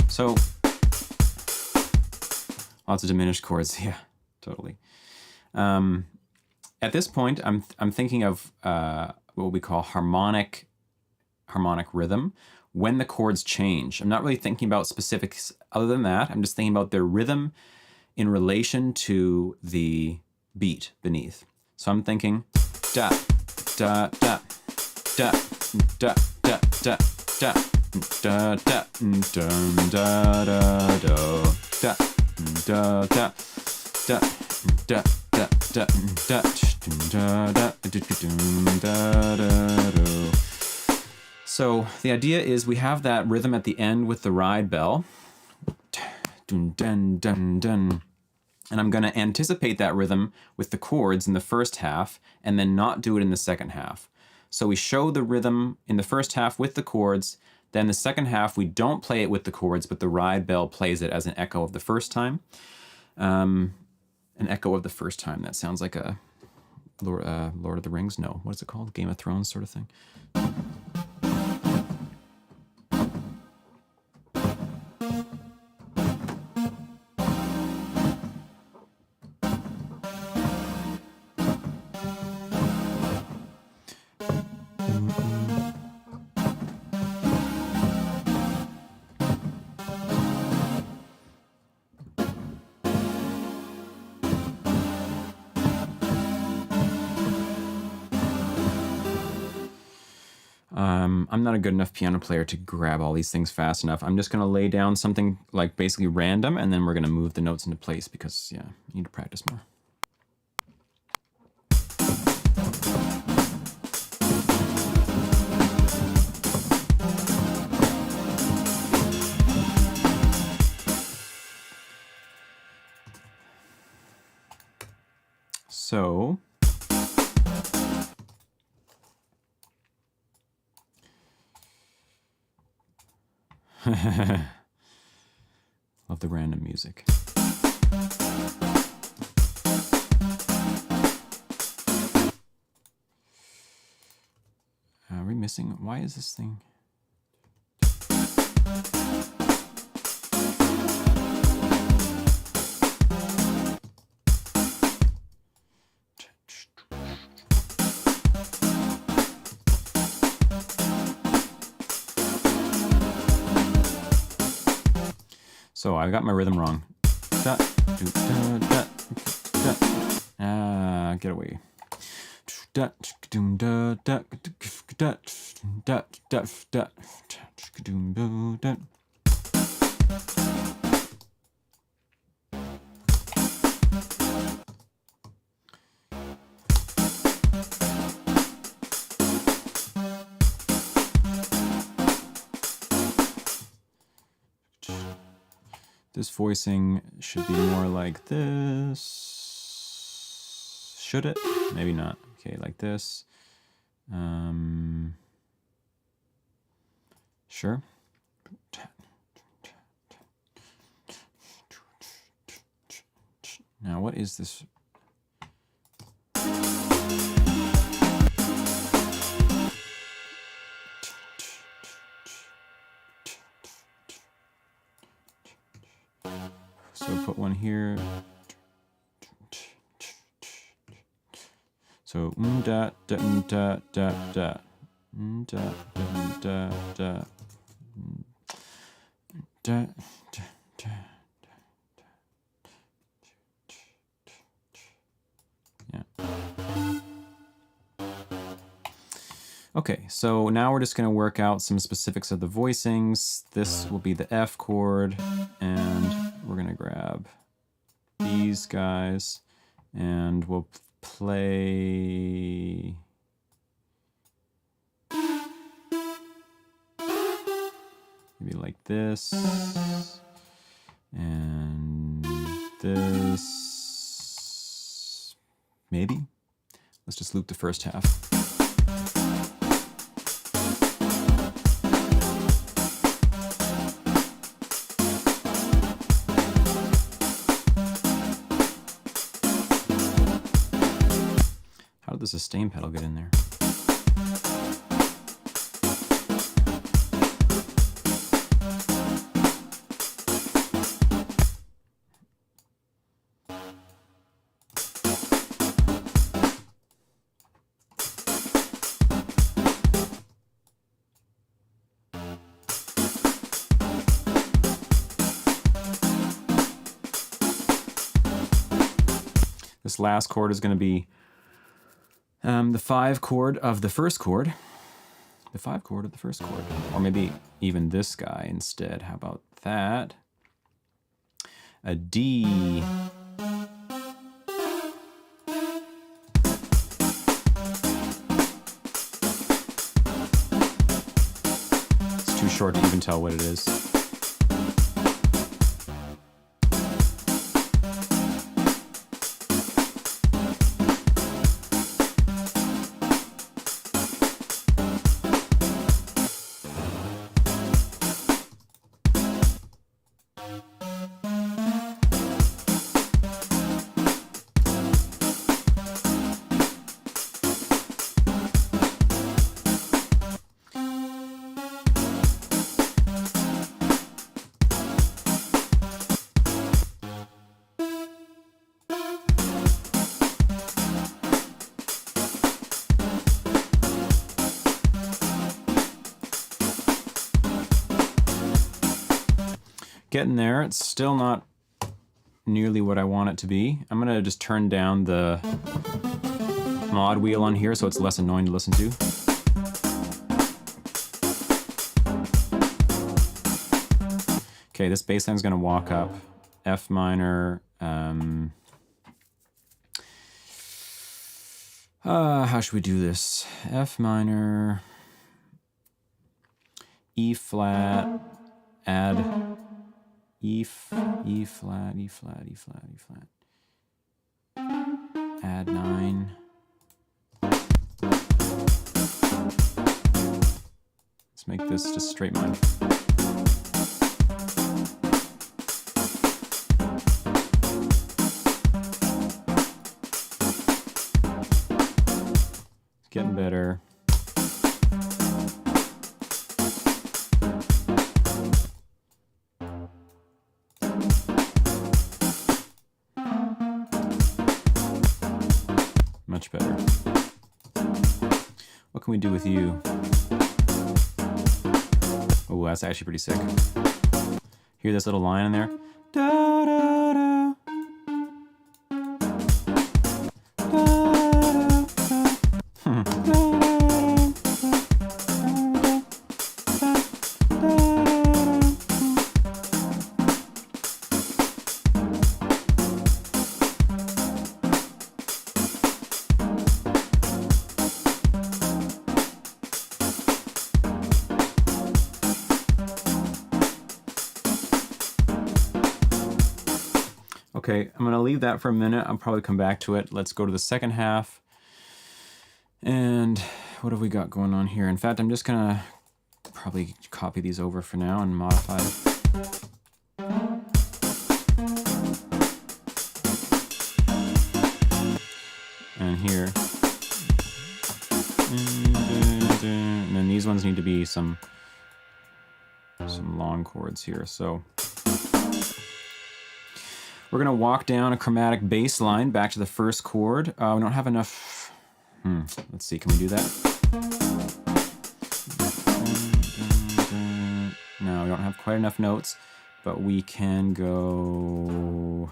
So, lots of diminished chords. Yeah, totally. At this point, I'm thinking of what we call harmonic rhythm when the chords change. I'm not really thinking about specifics other than that. I'm just thinking about their rhythm in relation to the beat beneath. So I'm thinking da da da da da da da da da da da da da da da da da da So the idea is we have that rhythm at the end with the ride bell. And I'm going to anticipate that rhythm with the chords in the first half and then not do it in the second half. So we show the rhythm in the first half with the chords, then the second half we don't play it with the chords, but the ride bell plays it as an echo of the first time. An echo of the first time. That sounds like a Lord of the Rings? No. What is it called? Game of Thrones sort of thing. I'm not a good enough piano player to grab all these things fast enough. I'm just going to lay down something like basically random, and then we're going to move the notes into place because, yeah, I need to practice more. So love the random music. Are we missing? Why is this thing? So I got my rhythm wrong. Da, do, da, da, da. Get away. Da, da, da, da, da, da, da, da, da. This voicing should be more like this. Should it? Maybe not. Okay, like this. Sure. Now, what is this? So put one here. So da da da da da da da da da. Yeah. Okay, so now we're just going to work out some specifics of the voicings. This will be the F chord, and we're going to grab these guys, and we'll play maybe like this and this, maybe. Let's just loop the first half. How did the sustain pedal get in there? This last chord is going to be the 5 chord of the first chord. The 5 chord of the first chord. Or maybe even this guy instead. How about that? A D. It's too short to even tell what it is. Getting there. It's still not nearly what I want it to be. I'm gonna just turn down the mod wheel on here so it's less annoying to listen to. Okay, this bass line's gonna walk up F minor. How should we do this? F minor, E flat, add E flat, E flat, E flat, E flat, E flat. Add 9. Let's make this just straight mine. It's getting better. Much better. What can we do with you? Oh, that's actually pretty sick. Hear this little line in there? Da, da, da. Da, da, da. Okay, I'm gonna leave that for a minute. I'll probably come back to it. Let's go to the second half. And what have we got going on here? In fact, I'm just gonna probably copy these over for now and modify. And here. And then these ones need to be some long chords here. So we're gonna walk down a chromatic bass line back to the first chord. We don't have enough. Let's see, can we do that? No, we don't have quite enough notes, but we can go.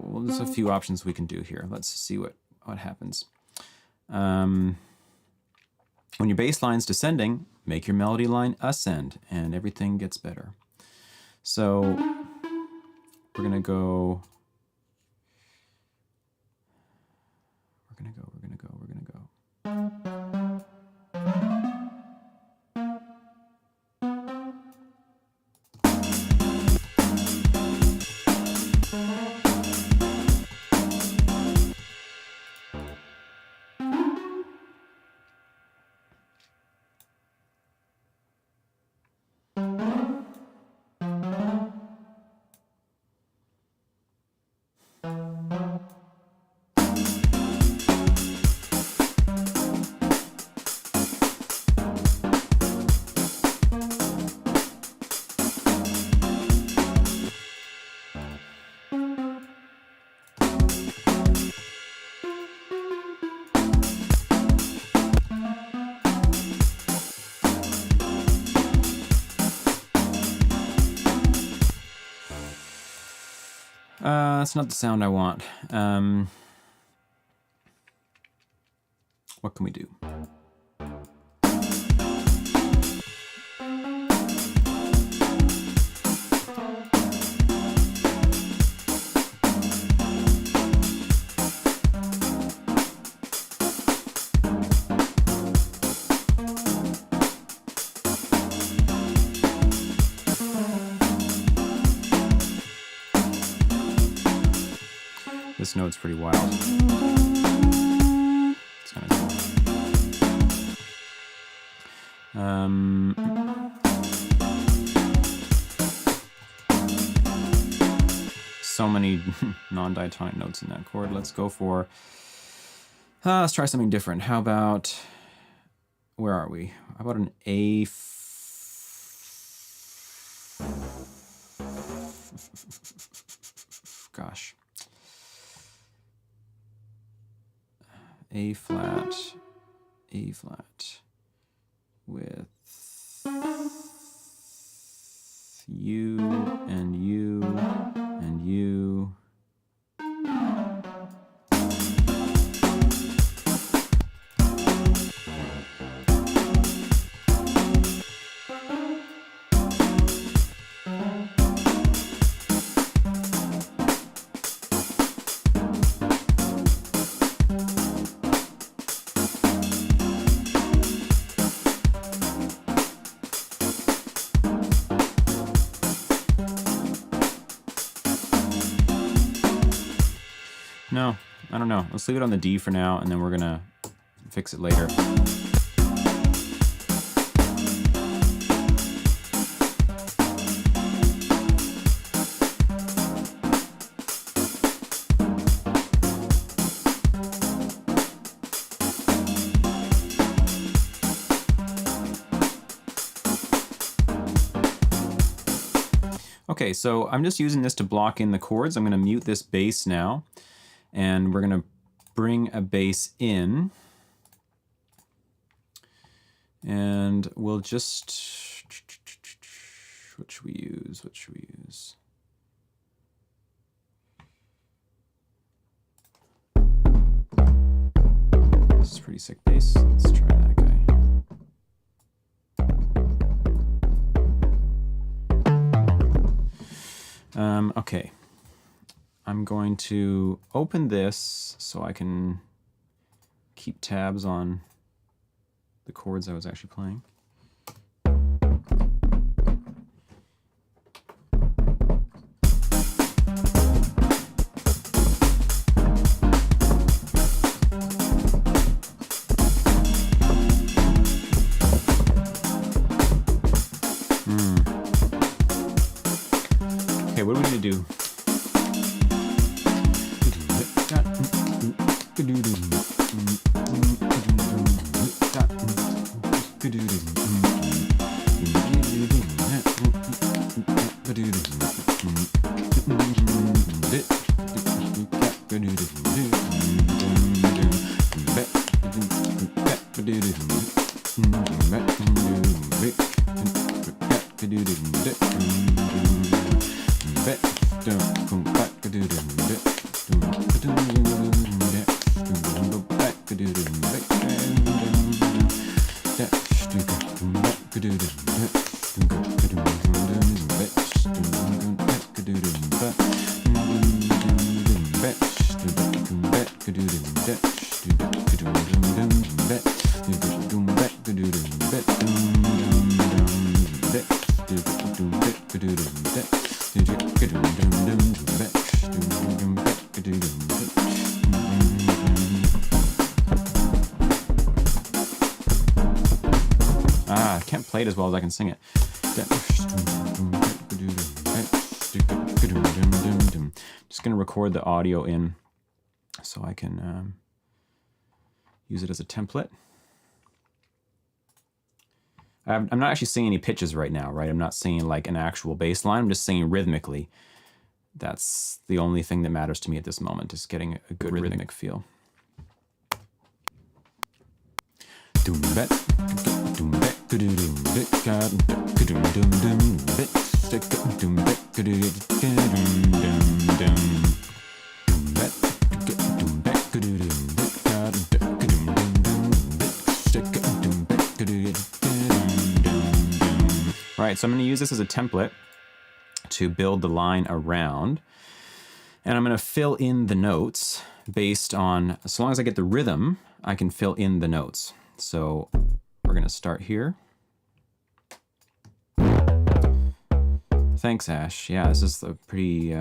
Well, there's a few options we can do here. Let's see what happens. When your bass line's descending, make your melody line ascend, and everything gets better. So We're gonna go. That's not the sound I want. What can we do? This note's pretty wild. It's kind of cool. So many non-diatonic notes in that chord. Let's go for, let's try something different. How about, where are we? How about an A? Gosh. A flat with you and you and you. No, I don't know. Let's leave it on the D for now, and then we're gonna fix it later. Okay, so I'm just using this to block in the chords. I'm gonna mute this bass now. And we're going to bring a bass in. And we'll just, what should we use? What should we use? This is pretty sick bass. Let's try that guy. Okay. I'm going to open this so I can keep tabs on the chords I was actually playing. Okay, what are we gonna do? I can't play it as well as I can sing it. Just going to record the audio in so I can use it as a template. I'm not actually singing any pitches right now, right? I'm not singing like an actual bass line. I'm just singing rhythmically. That's the only thing that matters to me at this moment, is getting a good rhythmic feel. Right, so I'm going to use this as a template to build the line around. And I'm going to fill in the notes based on, so long as I get the rhythm, I can fill in the notes. So we're going to start here. Thanks, Ash. Yeah, this is a pretty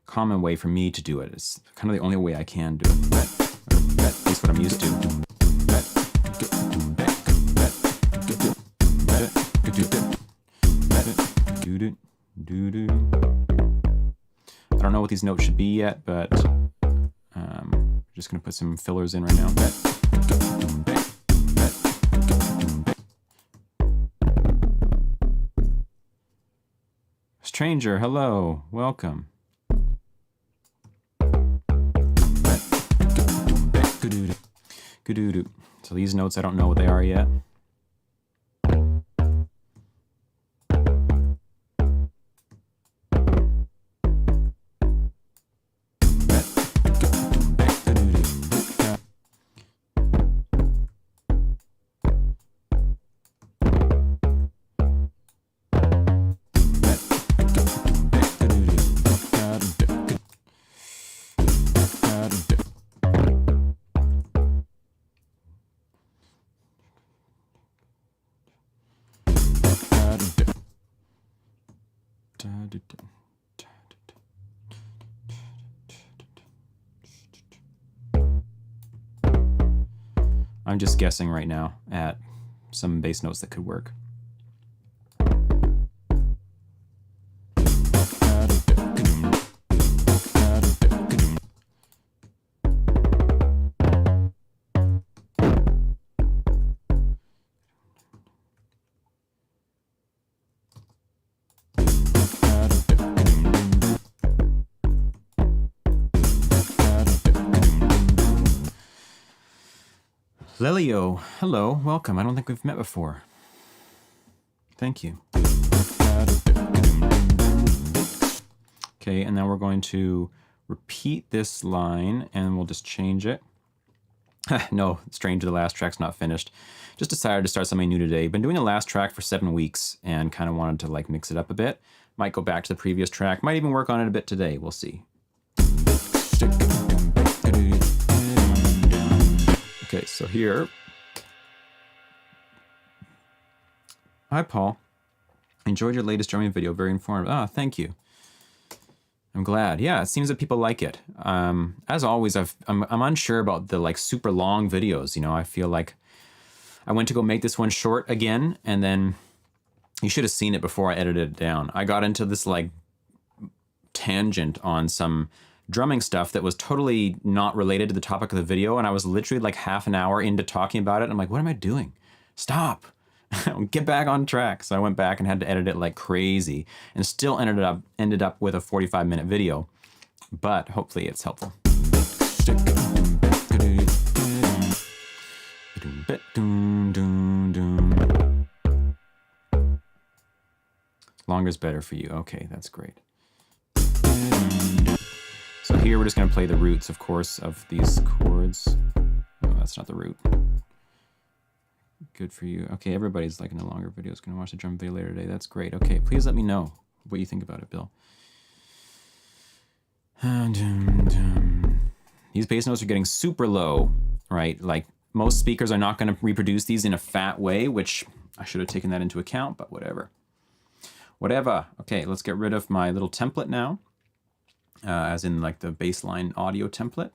common way for me to do it. It's kind of the only way I can do it. At least what I'm used to. I don't know what these notes should be yet, but I'm just going to put some fillers in right now. Stranger, hello, welcome. So these notes, I don't know what they are yet. I'm just guessing right now at some bass notes that could work. Lelio, hello, welcome. I don't think we've met before. Thank you. Okay, and now we're going to repeat this line and we'll just change it. No, Stranger, the last track's not finished. Just decided to start something new today. Been doing the last track for 7 weeks and kind of wanted to like mix it up a bit. Might go back to the previous track. Might even work on it a bit today. We'll see. Okay, so here. Hi, Paul. Enjoyed your latest drumming video. Very informative. Ah, thank you. I'm glad. Yeah, it seems that people like it. As always, I'm unsure about the like super long videos. You know, I feel like I went to go make this one short again, and then you should have seen it before I edited it down. I got into this like tangent on some drumming stuff that was totally not related to the topic of the video, and I was literally like half an hour into talking about it. And I'm like, what am I doing? Stop. Get back on track. So I went back and had to edit it like crazy, and still ended up with a 45-minute video. But hopefully it's helpful. Longer is better for you. Okay, that's great. So here we're just going to play the roots, of course, of these chords. No, that's not the root. Good for you. Okay, everybody's liking the longer videos. Going to watch the drum video later today. That's great. Okay, please let me know what you think about it, Bill. Yeah, These bass notes are getting super low, right? Like most speakers are not going to reproduce these in a fat way, which I should have taken that into account, but whatever. Whatever. Okay, let's get rid of my little template now, as in like the bassline audio template.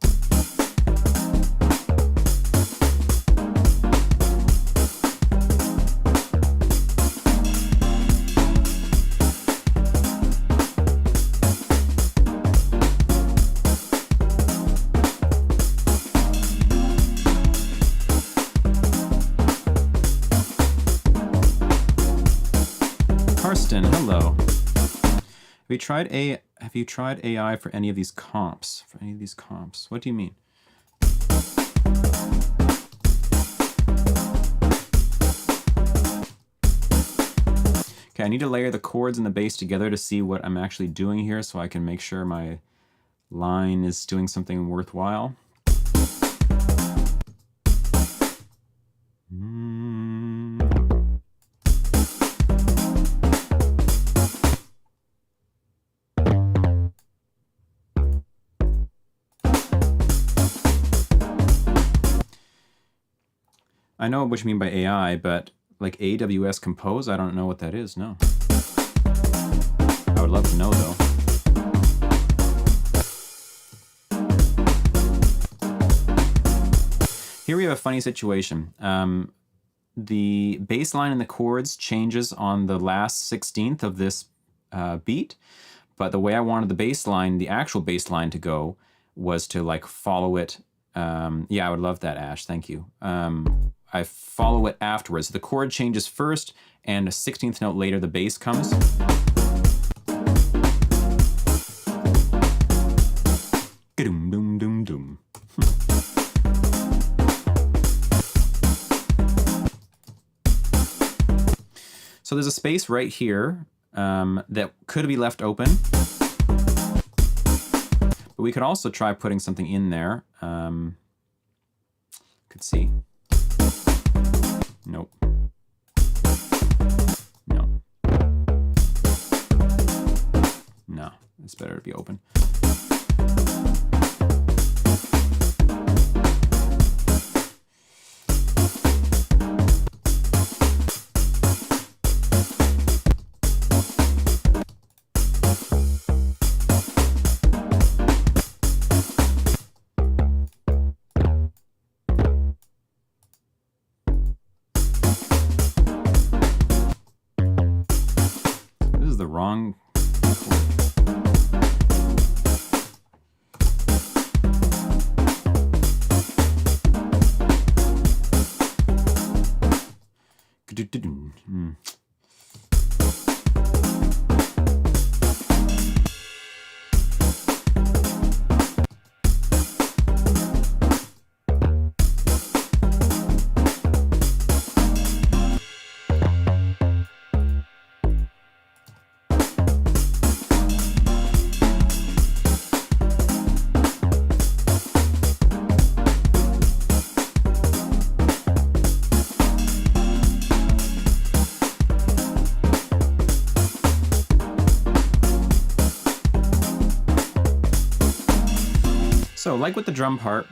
Hello. Have you tried AI for any of these comps? For any of these comps? What do you mean? Okay, I need to layer the chords and the bass together to see what I'm actually doing here so I can make sure my line is doing something worthwhile. I know what you mean by AI, but like AWS Compose, I don't know what that is, no. I would love to know though. Here we have a funny situation. The bass line and the chords changes on the last 16th of this beat, but the way I wanted the bass line, the actual bass line to go, was to like follow it. Yeah, I would love that, Ash, thank you. I follow it afterwards. The chord changes first, and a 16th note later, the bass comes. Doom, doom, doom, doom. So there's a space right here that could be left open. But we could also try putting something in there. Could see. Nope. No. No, it's better to be open. Wrong So like with the drum part,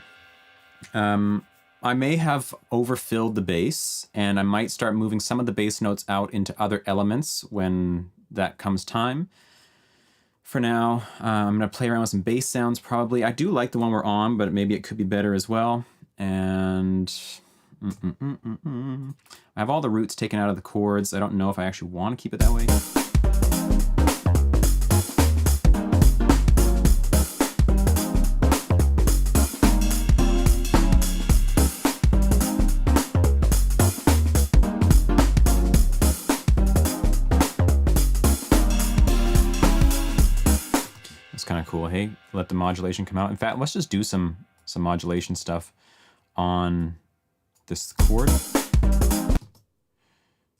I may have overfilled the bass, and I might start moving some of the bass notes out into other elements when that comes time. For now, I'm going to play around with some bass sounds probably. I do like the one we're on, but maybe it could be better as well. And I have all the roots taken out of the chords. I don't know if I actually want to keep it that way. Kind of cool. Hey, let the modulation come out. In fact, let's just do some modulation stuff on this chord.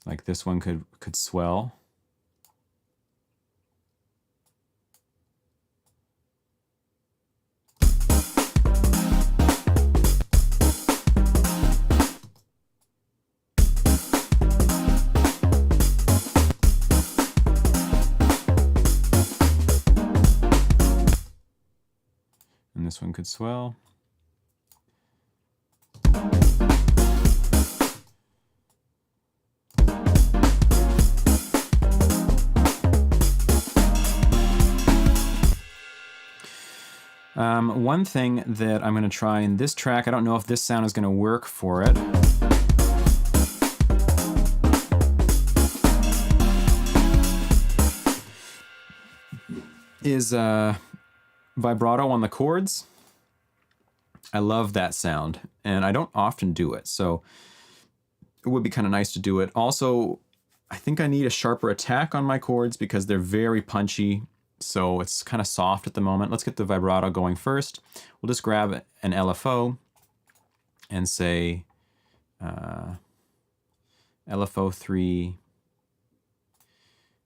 Like this one could swell. This one could swell. One thing that I'm going to try in this track, I don't know if this sound is going to work for it. Is vibrato on the chords. I love that sound, and I don't often do it, so it would be kind of nice to do it. Also, I think I need a sharper attack on my chords because they're very punchy, so it's kind of soft at the moment. Let's get the vibrato going first. We'll just grab an LFO and say LFO 3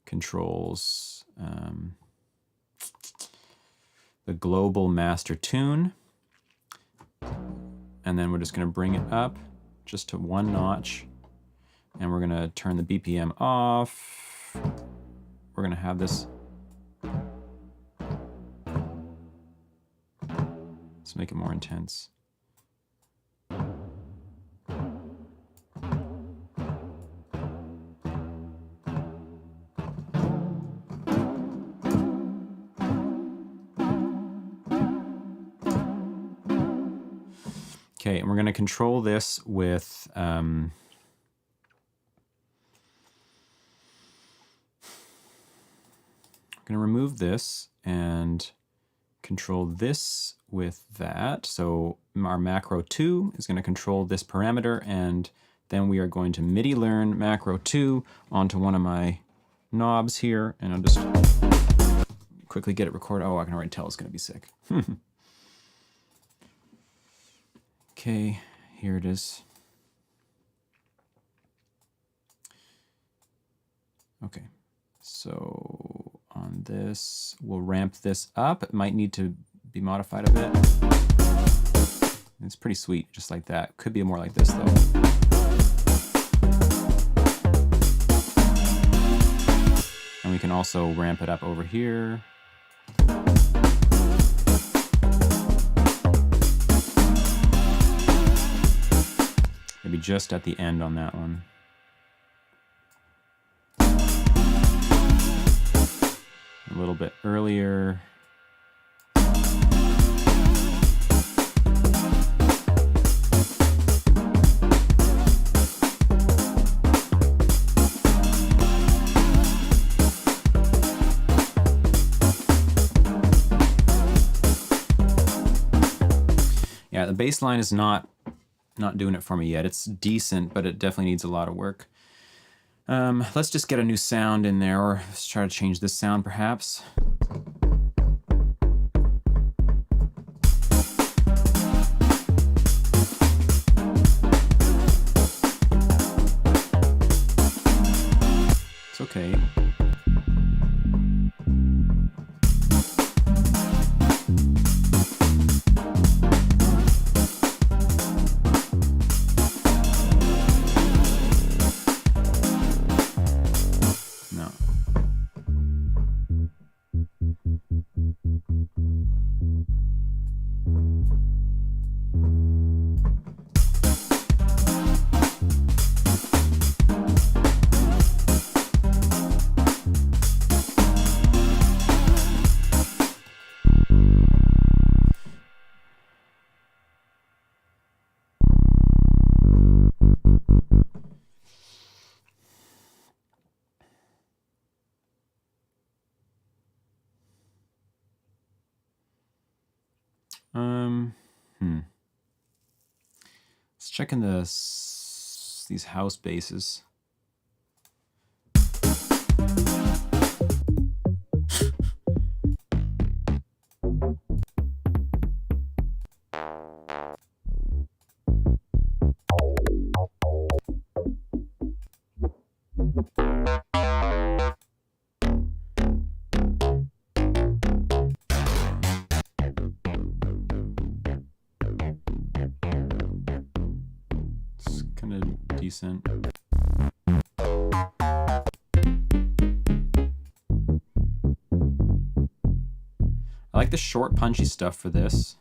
controls the global master tune. And then we're just going to bring it up just to 1 notch. And we're going to turn the BPM off. We're going to have this. Let's make it more intense. Okay, and we're going to control this with I'm going to remove this and control this with that. So our macro 2 is going to control this parameter, and then we are going to MIDI learn macro 2 onto one of my knobs here, and I'll just quickly get it recorded. Oh, I can already tell it's going to be sick. Okay, here it is. Okay, so on this, we'll ramp this up. It might need to be modified a bit. It's pretty sweet, just like that. Could be more like this, though. And we can also ramp it up over here. Maybe just at the end on that one. A little bit earlier. Yeah, the bass line is not doing it for me yet. It's decent, but it definitely needs a lot of work. Let's just get a new sound in there, or let's try to change this sound perhaps. It's okay. Let's check in these house basses. Decent. I like the short, punchy stuff for this.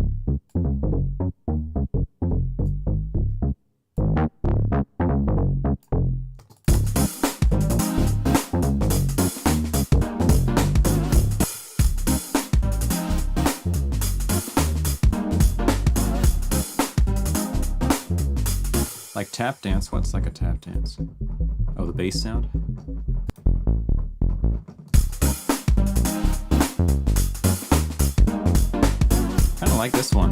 Like tap dance? What's like a tap dance? Oh, the bass sound? Kind of like this one.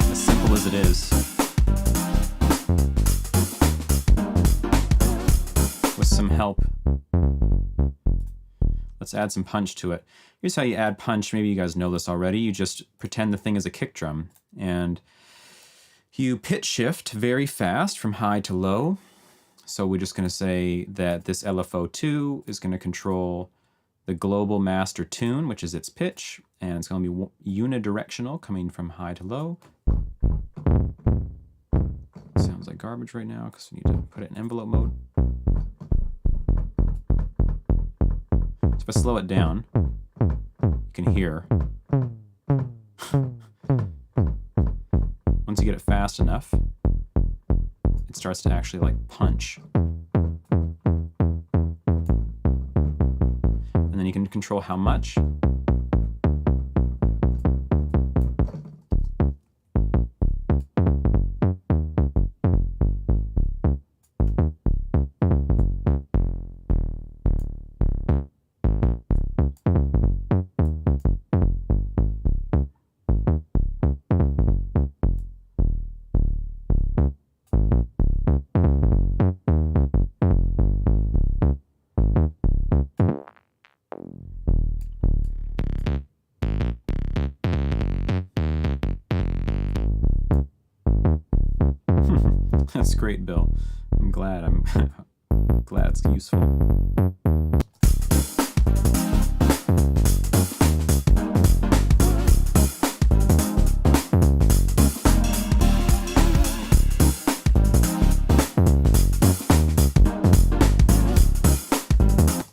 As simple as it is. With some help. Let's add some punch to it. Here's how you add punch. Maybe you guys know this already. You just pretend the thing is a kick drum. And you pitch shift very fast from high to low. So we're just going to say that this LFO2 is going to control the global master tune, which is its pitch, and it's going to be unidirectional, coming from high to low. Sounds like garbage right now because we need to put it in envelope mode. So if I slow it down, you can hear. Once you get it fast enough, it starts to actually like punch. And then you can control how much. That's great, Bill. I'm glad. I'm glad it's useful.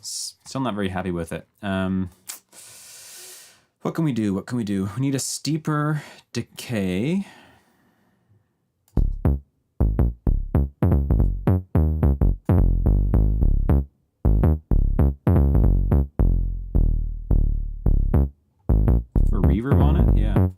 Still not very happy with it. What can we do? What can we do? We need a steeper decay. Reverb on it? Yeah.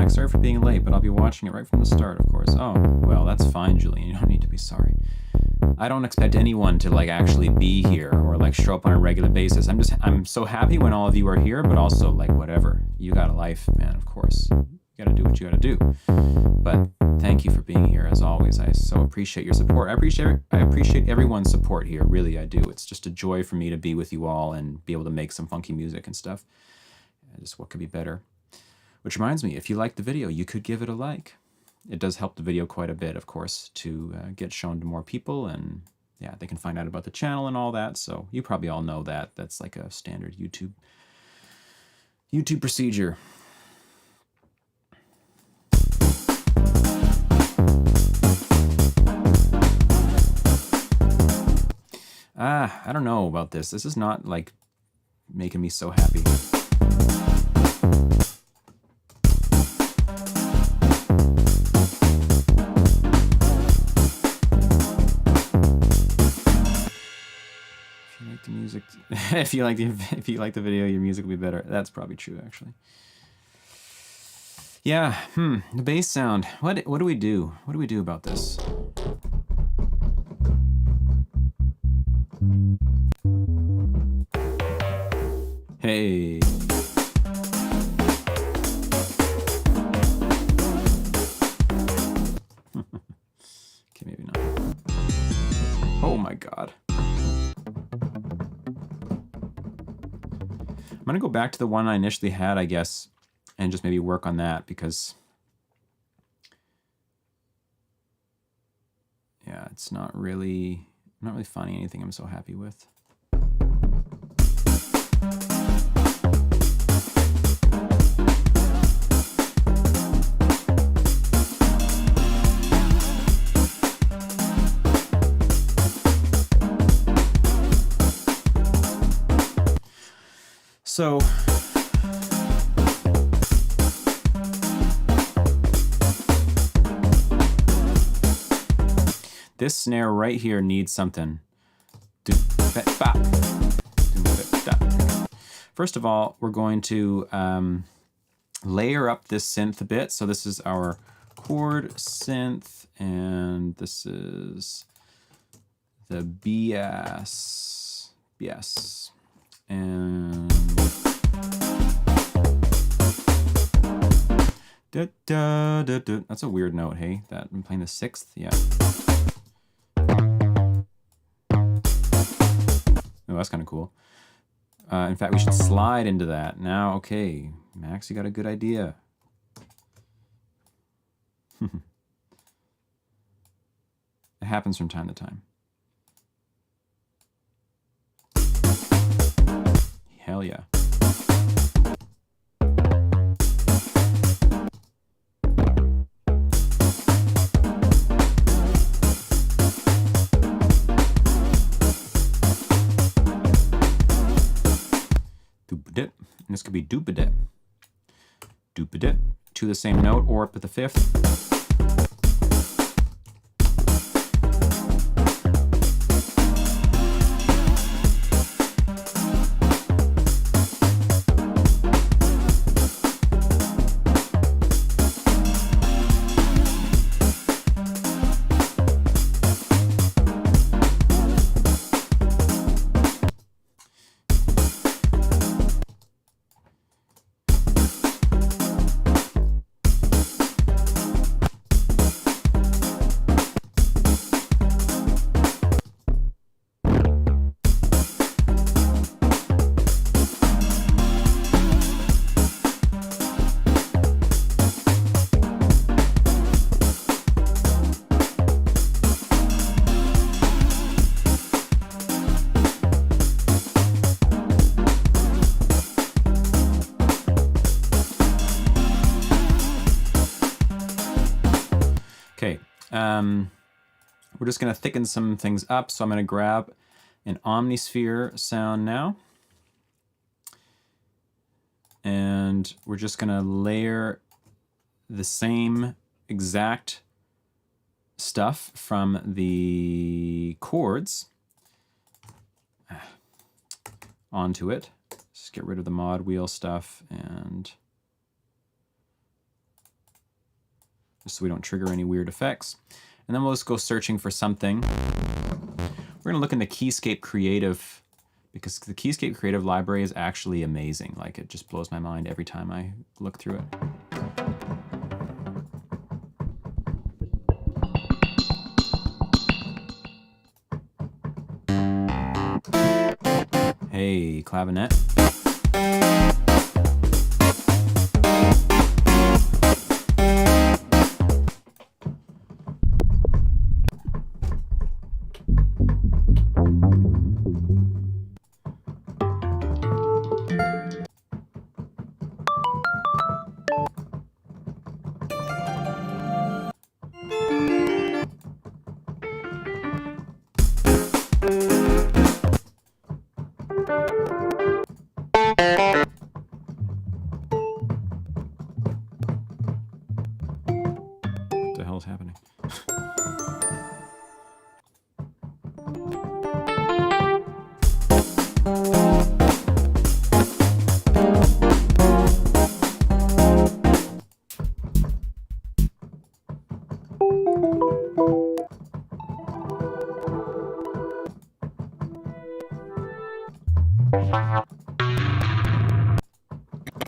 Sorry for being late, but I'll be watching it right from the start, of course. Oh, well, that's fine, Julian. You don't need to be sorry. I don't expect anyone to like actually be here or like show up on a regular basis. I'm so happy when all of you are here, but also like whatever. You got a life, man, of course. You gotta do what you gotta do. But thank you for being here as always. I so appreciate your support. I appreciate everyone's support here. Really, I do. It's just a joy for me to be with you all and be able to make some funky music and stuff. Just what could be better? Which reminds me, if you liked the video, you could give it a like. It does help the video quite a bit, of course, to get shown to more people, and yeah, they can find out about the channel and all that. So you probably all know that. That's like a standard YouTube procedure. I don't know about this. This is not like making me so happy. Music. if you like the video, your music will be better. That's probably true, actually. Yeah. The bass sound. What do we do? What do we do about this? Hey. Okay, maybe not. Oh my God. I'm going to go back to the one I initially had, I guess, and just maybe work on that because, yeah, it's not really finding anything I'm so happy with. So this snare right here needs something. First of all, we're going to layer up this synth a bit. So this is our chord synth, and this is the BS, and that's a weird note, hey? That I'm playing the sixth, yeah. Oh, that's kind of cool. In fact, we should slide into that. Now, okay, Max, you got a good idea. It happens from time to time. Hell yeah. Doop-a-dip. And this could be doop-a-dip. Doop-a-dip. To the same note or up to the fifth. We're just going to thicken some things up. So I'm going to grab an omnisphere sound now. And we're just going to layer the same exact stuff from the chords onto it. Just get rid of the mod wheel stuff, and just so we don't trigger any weird effects. And then we'll just go searching for something. We're gonna look in the Keyscape Creative, because the Keyscape Creative library is actually amazing. Like, it just blows my mind every time I look through it. Hey, clavinet. What the hell is happening?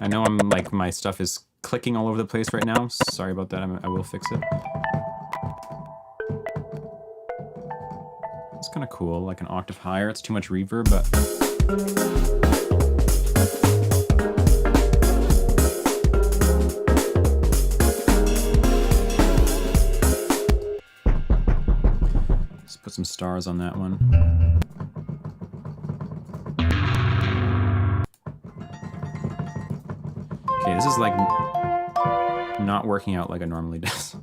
I know I'm like, my stuff is clicking all over the place right now. Sorry about that. I will fix it. It's kind of cool, like an octave higher. It's too much reverb, but let's put some stars on that one. Okay, this is like not working out like it normally does.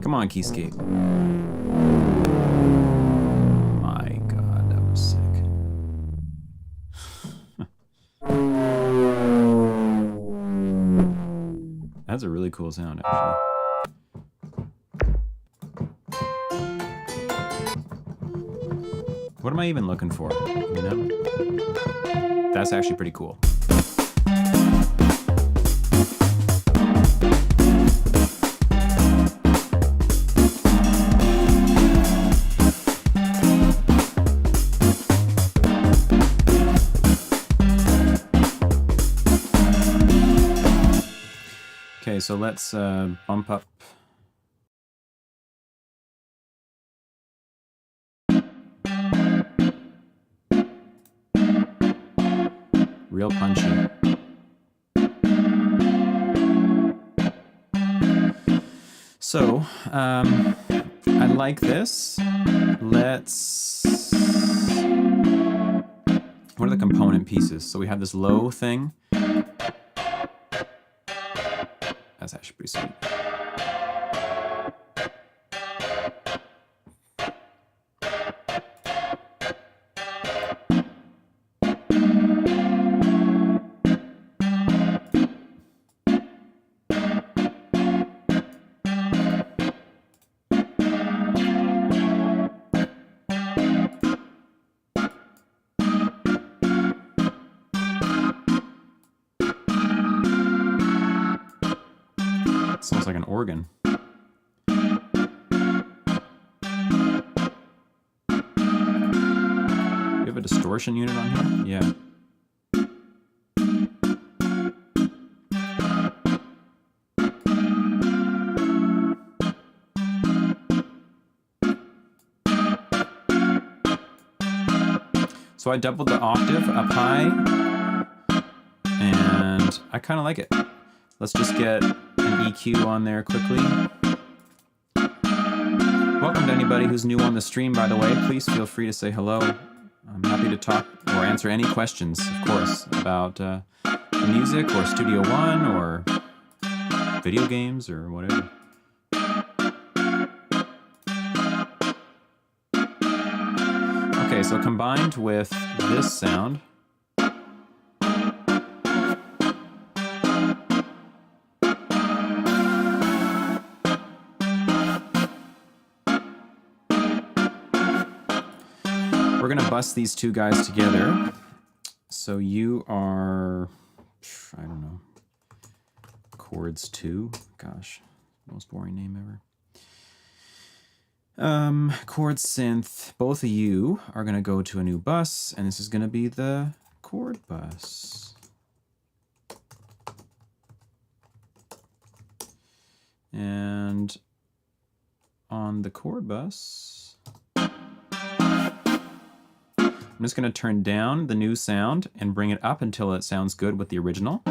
Come on, Keyscape. My God, that was sick. That's a really cool sound, actually. What am I even looking for, you know? That's actually pretty cool. Okay, so let's bump up. Real punchy. So, I like this. What are the component pieces? So we have this low thing. That's actually pretty sweet. Sounds like an organ. You have a distortion unit on here? Yeah. So I doubled the octave up high, and I kind of like it. Let's just get an EQ on there quickly. Welcome to anybody who's new on the stream, by the way. Please feel free to say hello. I'm happy to talk or answer any questions, of course, about the music or Studio One or video games or whatever. Okay, so combined with this sound, we're gonna bust these two guys together. So you are, I don't know, chords 2. Gosh, most boring name ever. Chord synth. Both of you are gonna go to a new bus, and this is gonna be the chord bus. And on the chord bus, I'm just going to turn down the new sound and bring it up until it sounds good with the original.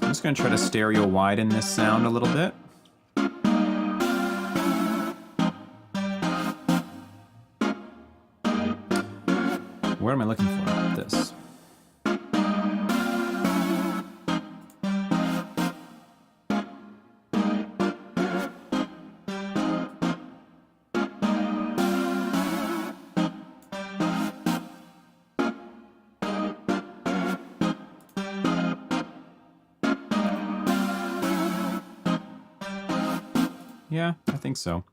I'm just going to try to stereo widen this sound a little bit. What am I looking for? This. Yeah, I think so.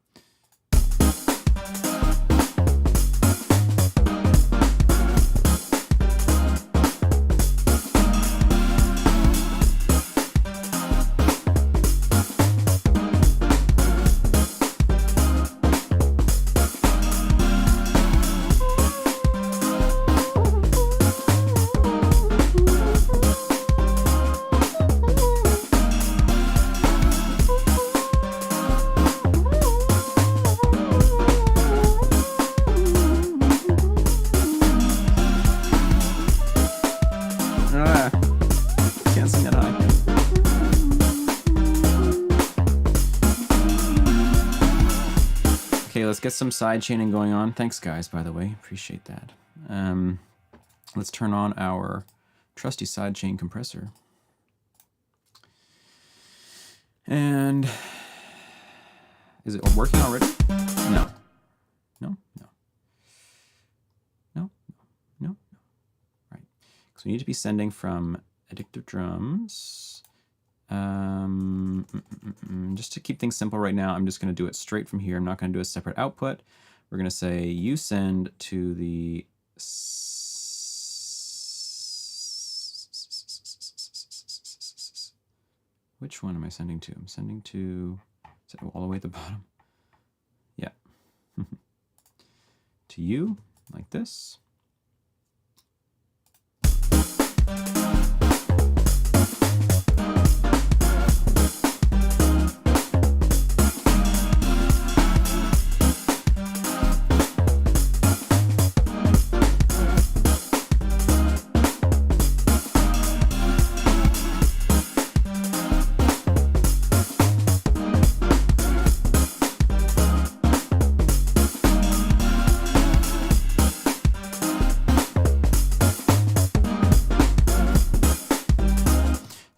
Okay, let's get some side chaining going on. Thanks, guys, by the way. Appreciate that. Let's turn on our trusty sidechain compressor. And is it working already? No. No, no. No, no, no. Right. So we need to be sending from Addictive Drums. Just to keep things simple right now, I'm just going to do it straight from here. I'm not going to do a separate output. We're going to say you send to the which one am I sending to? I'm sending to, is it all the way at the bottom? Yeah. To you, like this.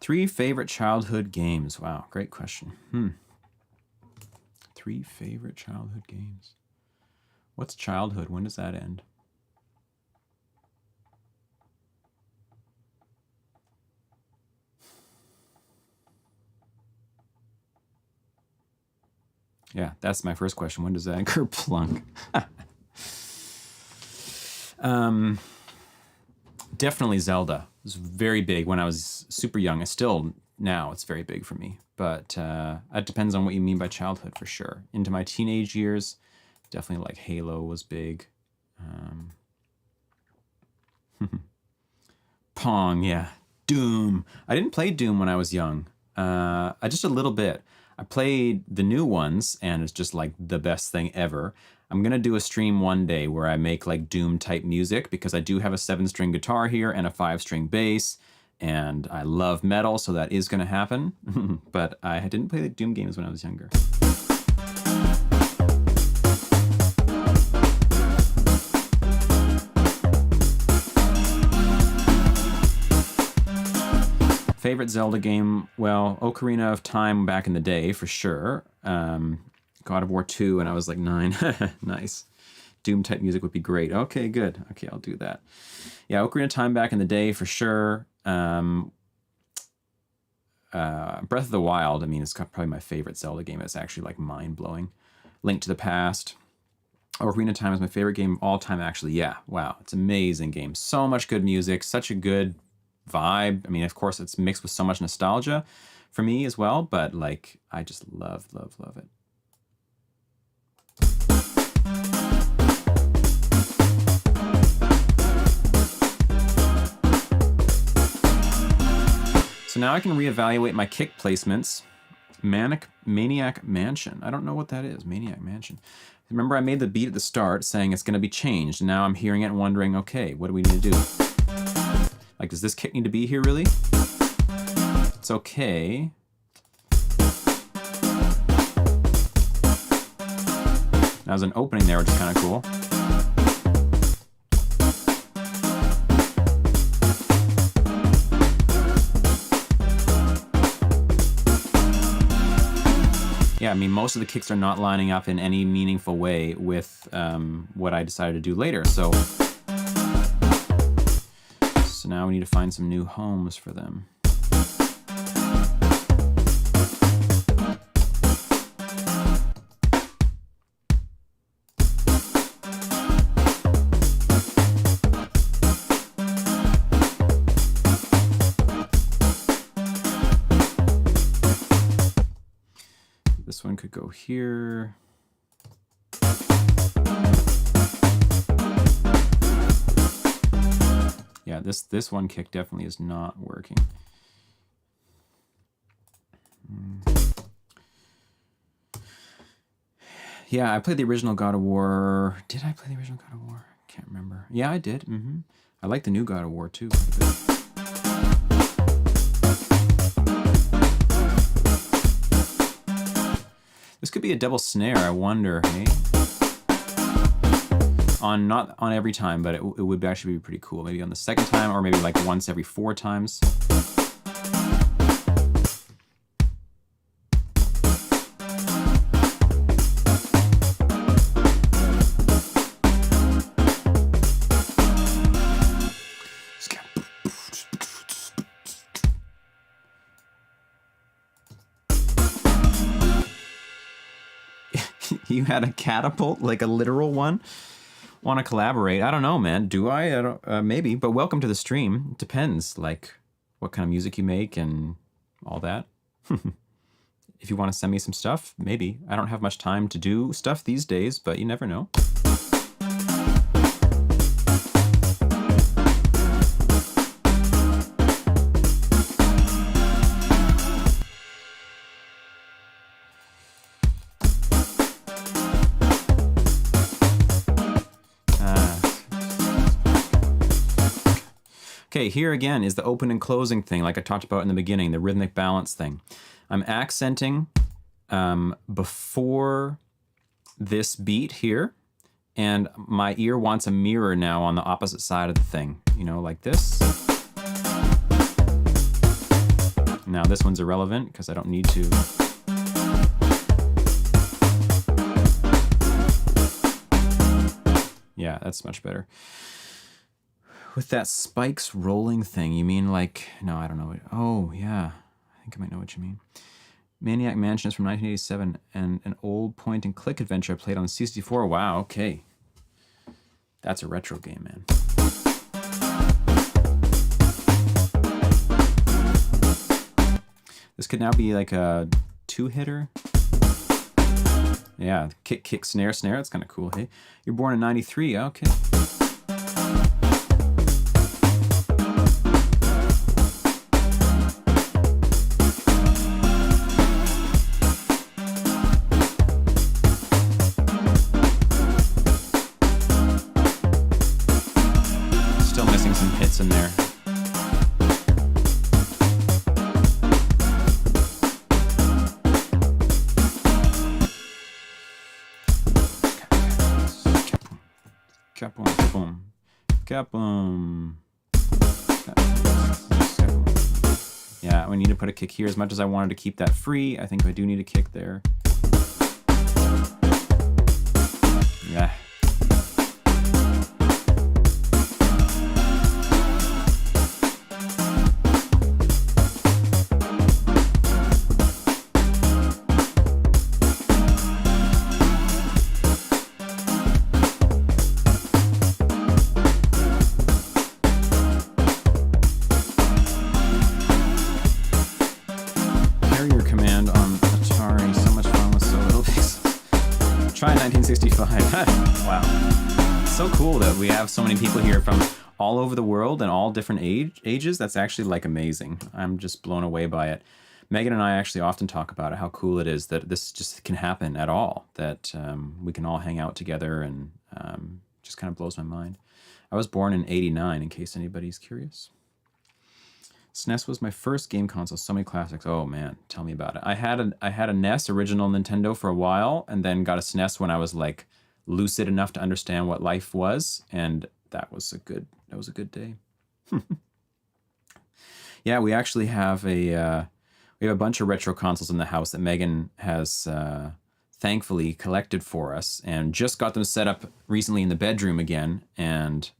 Three favorite childhood games. Wow, great question. 3 favorite childhood games. What's childhood? When does that end? Yeah, that's my first question. When does that kerplunk? Definitely Zelda. It was very big when I was super young. It's still now it's very big for me. But it depends on what you mean by childhood for sure. Into my teenage years, definitely like Halo was big. Pong, yeah. Doom. I didn't play Doom when I was young. Just a little bit. I played the new ones, and it's just like the best thing ever. I'm going to do a stream one day where I make like Doom type music because I do have a 7-string guitar here and a 5-string bass, and I love metal, so that is going to happen. But I didn't play the Doom games when I was younger. Favorite Zelda game? Well, Ocarina of Time back in the day, for sure. God of War 2 when I was like 9. Nice. Doom type music would be great. Okay, good. Okay, I'll do that. Yeah, Ocarina of Time back in the day, for sure. Breath of the Wild, I mean, it's probably my favorite Zelda game. It's actually like mind-blowing. Link to the Past. Ocarina of Time is my favorite game of all time, actually. Yeah, wow. It's an amazing game. So much good music, such a good vibe. I mean, of course, it's mixed with so much nostalgia for me as well, but like, I just love, love, love it. So now I can reevaluate my kick placements. Maniac Mansion. I don't know what that is. Maniac Mansion. Remember, I made the beat at the start saying it's going to be changed, and now I'm hearing it and wondering, okay, what do we need to do? Like, does this kick need to be here, really? It's okay. Now, there's an opening there, which is kind of cool. Yeah, I mean, most of the kicks are not lining up in any meaningful way with what I decided to do later, so now we need to find some new homes for them. This one could go here. Yeah, this one kick definitely is not working. Yeah, I played the original God of War. Did I play the original God of War? Can't remember. Yeah, I did. I like the new God of War too. This could be a double snare, I wonder, hey? on not on every time, but it would actually be pretty cool. Maybe on the second time, or maybe like once every 4 times. You had a catapult, like a literal one? Want to collaborate? I don't know, man. Do I? I don't. Maybe. But welcome to the stream. It depends, like what kind of music you make and all that. If you want to send me some stuff, maybe. I don't have much time to do stuff these days, but you never know. Okay, here again is the open and closing thing, like I talked about in the beginning, the rhythmic balance thing. I'm accenting before this beat here, and my ear wants a mirror now on the opposite side of the thing, you know, like this. Now this one's irrelevant because I don't need to. Yeah, that's much better. With that spikes rolling thing, you mean like, no, I don't know. Oh, yeah, I think I might know what you mean. Maniac Mansion is from 1987 and an old point and click adventure I played on C64. Wow, okay. That's a retro game, man. This could now be like a 2-hitter. Yeah, kick, kick, snare, snare. That's kind of cool, hey? You're born in 93, okay. In there. Kaboom. Kaboom. Yeah, we need to put a kick here. As much as I wanted to keep that free, I think I do need a kick there. Yeah. Wow. So cool that we have so many people here from all over the world and all different ages. That's actually like amazing. I'm just blown away by it. Megan and I actually often talk about it, how cool it is that this just can happen at all, that we can all hang out together, and just kind of blows my mind. I was born in '89, in case anybody's curious. SNES was my first game console. So many classics. Oh man, tell me about it. I had a NES, original Nintendo, for a while, and then got a SNES when I was like lucid enough to understand what life was, and that was a good day. Yeah, we actually have a bunch of retro consoles in the house that Megan has thankfully collected for us, and just got them set up recently in the bedroom again, and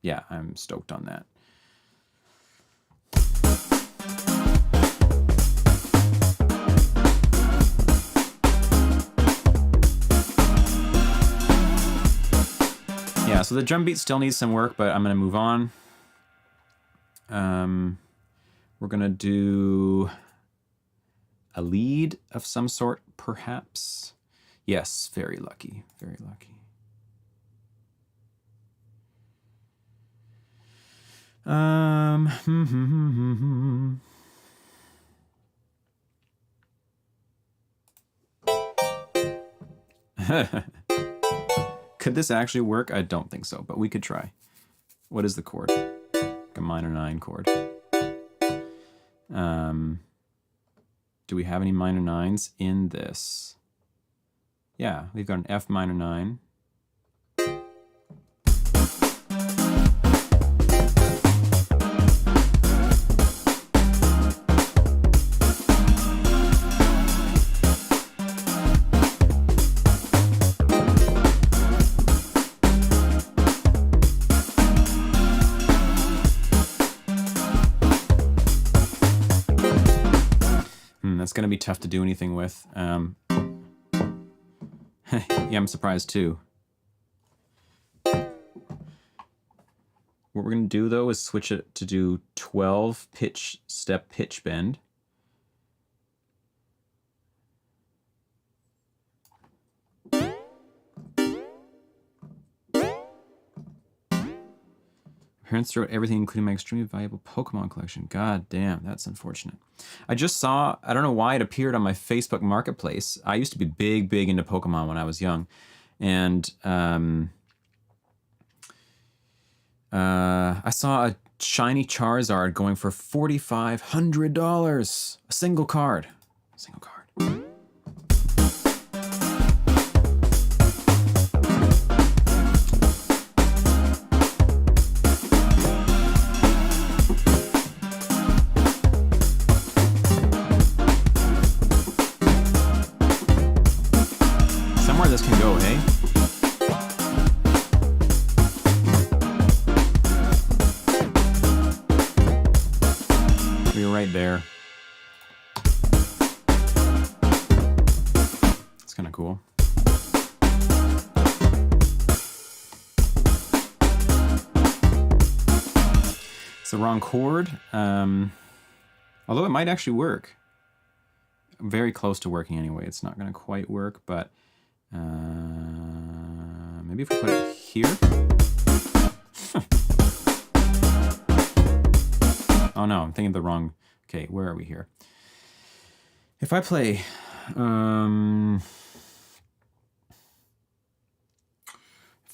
yeah, I'm stoked on that. Yeah, so the drum beat still needs some work, but I'm going to move on. We're going to do a lead of some sort, perhaps. Yes, very lucky, very lucky. Could this actually work? I don't think so, but we could try. What is the chord? Like a minor 9 chord. Do we have any minor 9s in this? Yeah, we've got an F minor 9. going to be tough to do anything with. Yeah, I'm surprised too. What we're going to do though is switch it to do 12 step pitch bend. Parents throw out everything, including my extremely valuable Pokemon collection. God damn, that's unfortunate. I just saw, I don't know why it appeared on my Facebook Marketplace. I used to be big into Pokemon when I was young. And I saw a shiny Charizard going for $4,500. A single card. Single card. Somewhere this can go, hey? We're right there. It's kind of cool. It's the wrong chord, although it might actually work. Very close to working anyway. It's not going to quite work, but maybe if we put it here. Oh no, I'm thinking the wrong. Okay, where are we here? If I play, if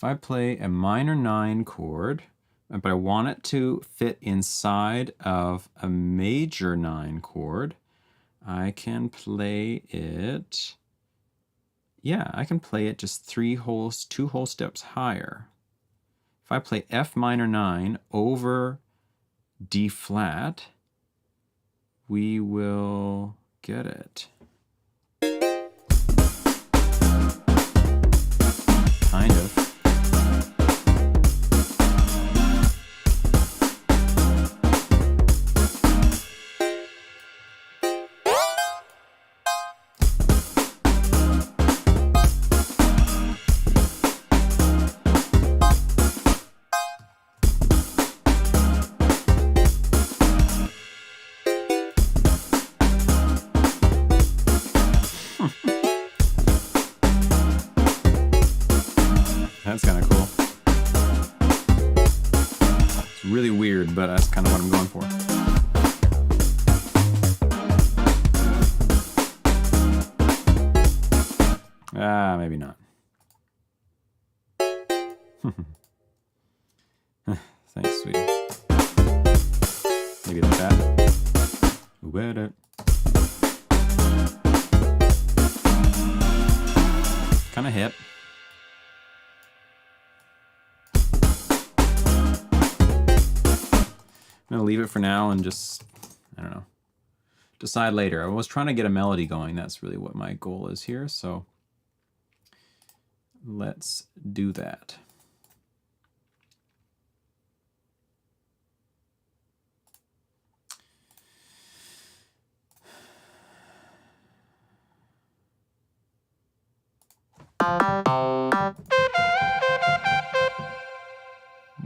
I play a minor 9 chord, but I want it to fit inside of a major 9 chord, I can play it. Yeah, I can play it just 2 whole steps higher. If I play F minor 9 over D flat, we will get it. Kind of. That's kind of cool. It's really weird, but that's kind of what I'm going for. Ah, maybe not. Thanks, sweetie. Maybe like that. Wet it. Kind of hit. I'm gonna leave it for now and just, I don't know, decide later. I was trying to get a melody going. That's really what my goal is here. So let's do that.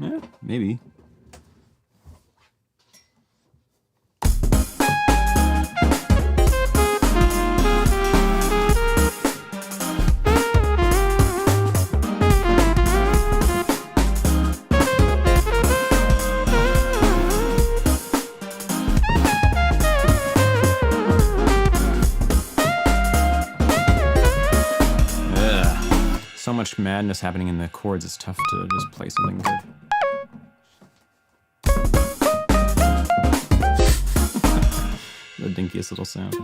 Yeah, maybe. So much madness happening in the chords, it's tough to just play something good. The dinkiest little sound.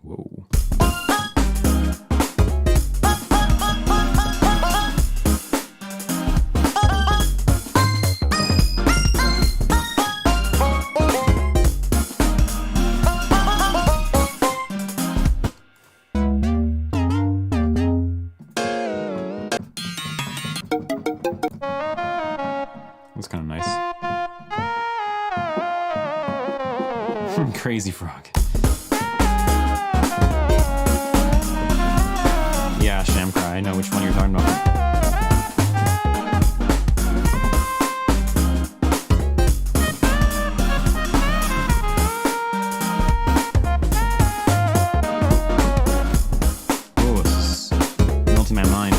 Whoa. That's kind of nice. Crazy frog. Yeah, Shamcry, I know which one you're talking about. Oh, this is melting my mind.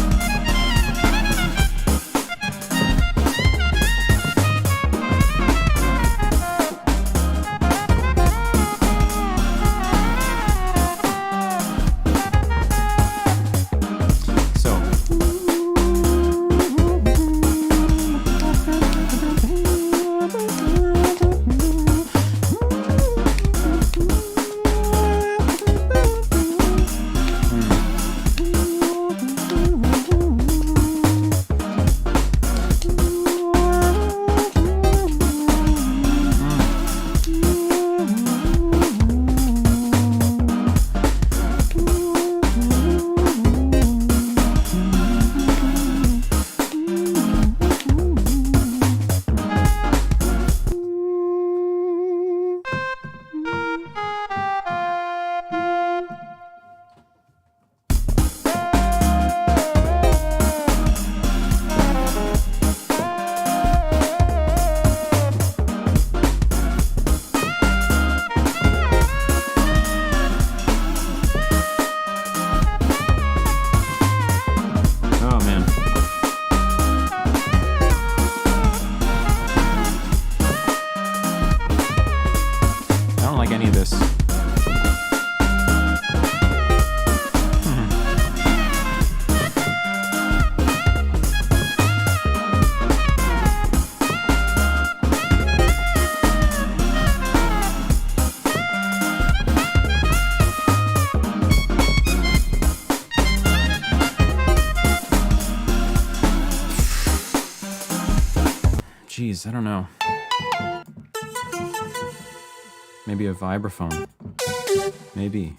Jeez, I don't know. Maybe a vibraphone. Maybe.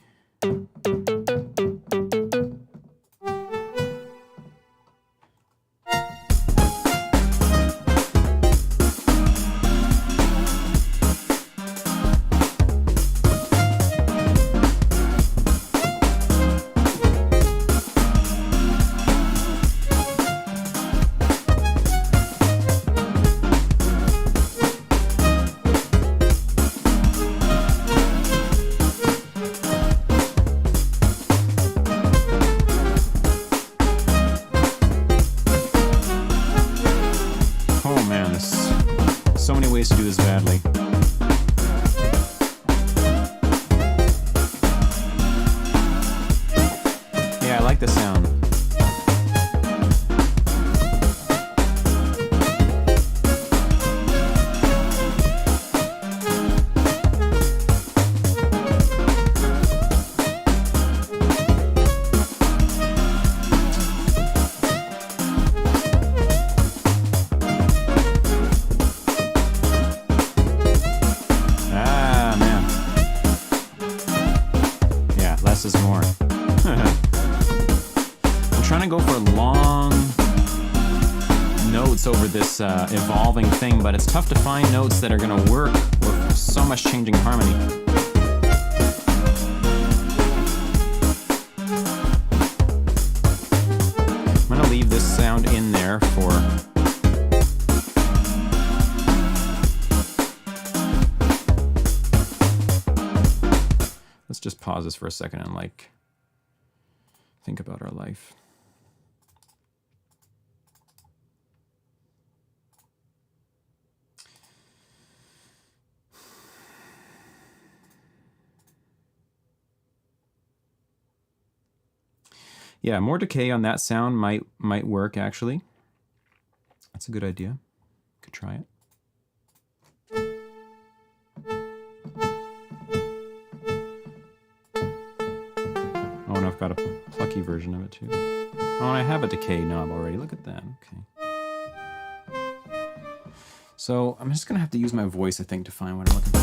To do this badly. Yeah, I like the sound. Is more. I'm trying to go for long notes over this evolving thing, but it's tough to find notes that are going to work with so much changing harmony. I'm going to leave this sound in there for let's just pause this for a second and like think about our life. Yeah, more decay on that sound might work actually. That's a good idea. Could try it. Oh, and I've got a plucky version of it too. Oh, and I have a decay knob already. Look at that. Okay. So I'm just gonna have to use my voice, I think, to find what I'm looking for.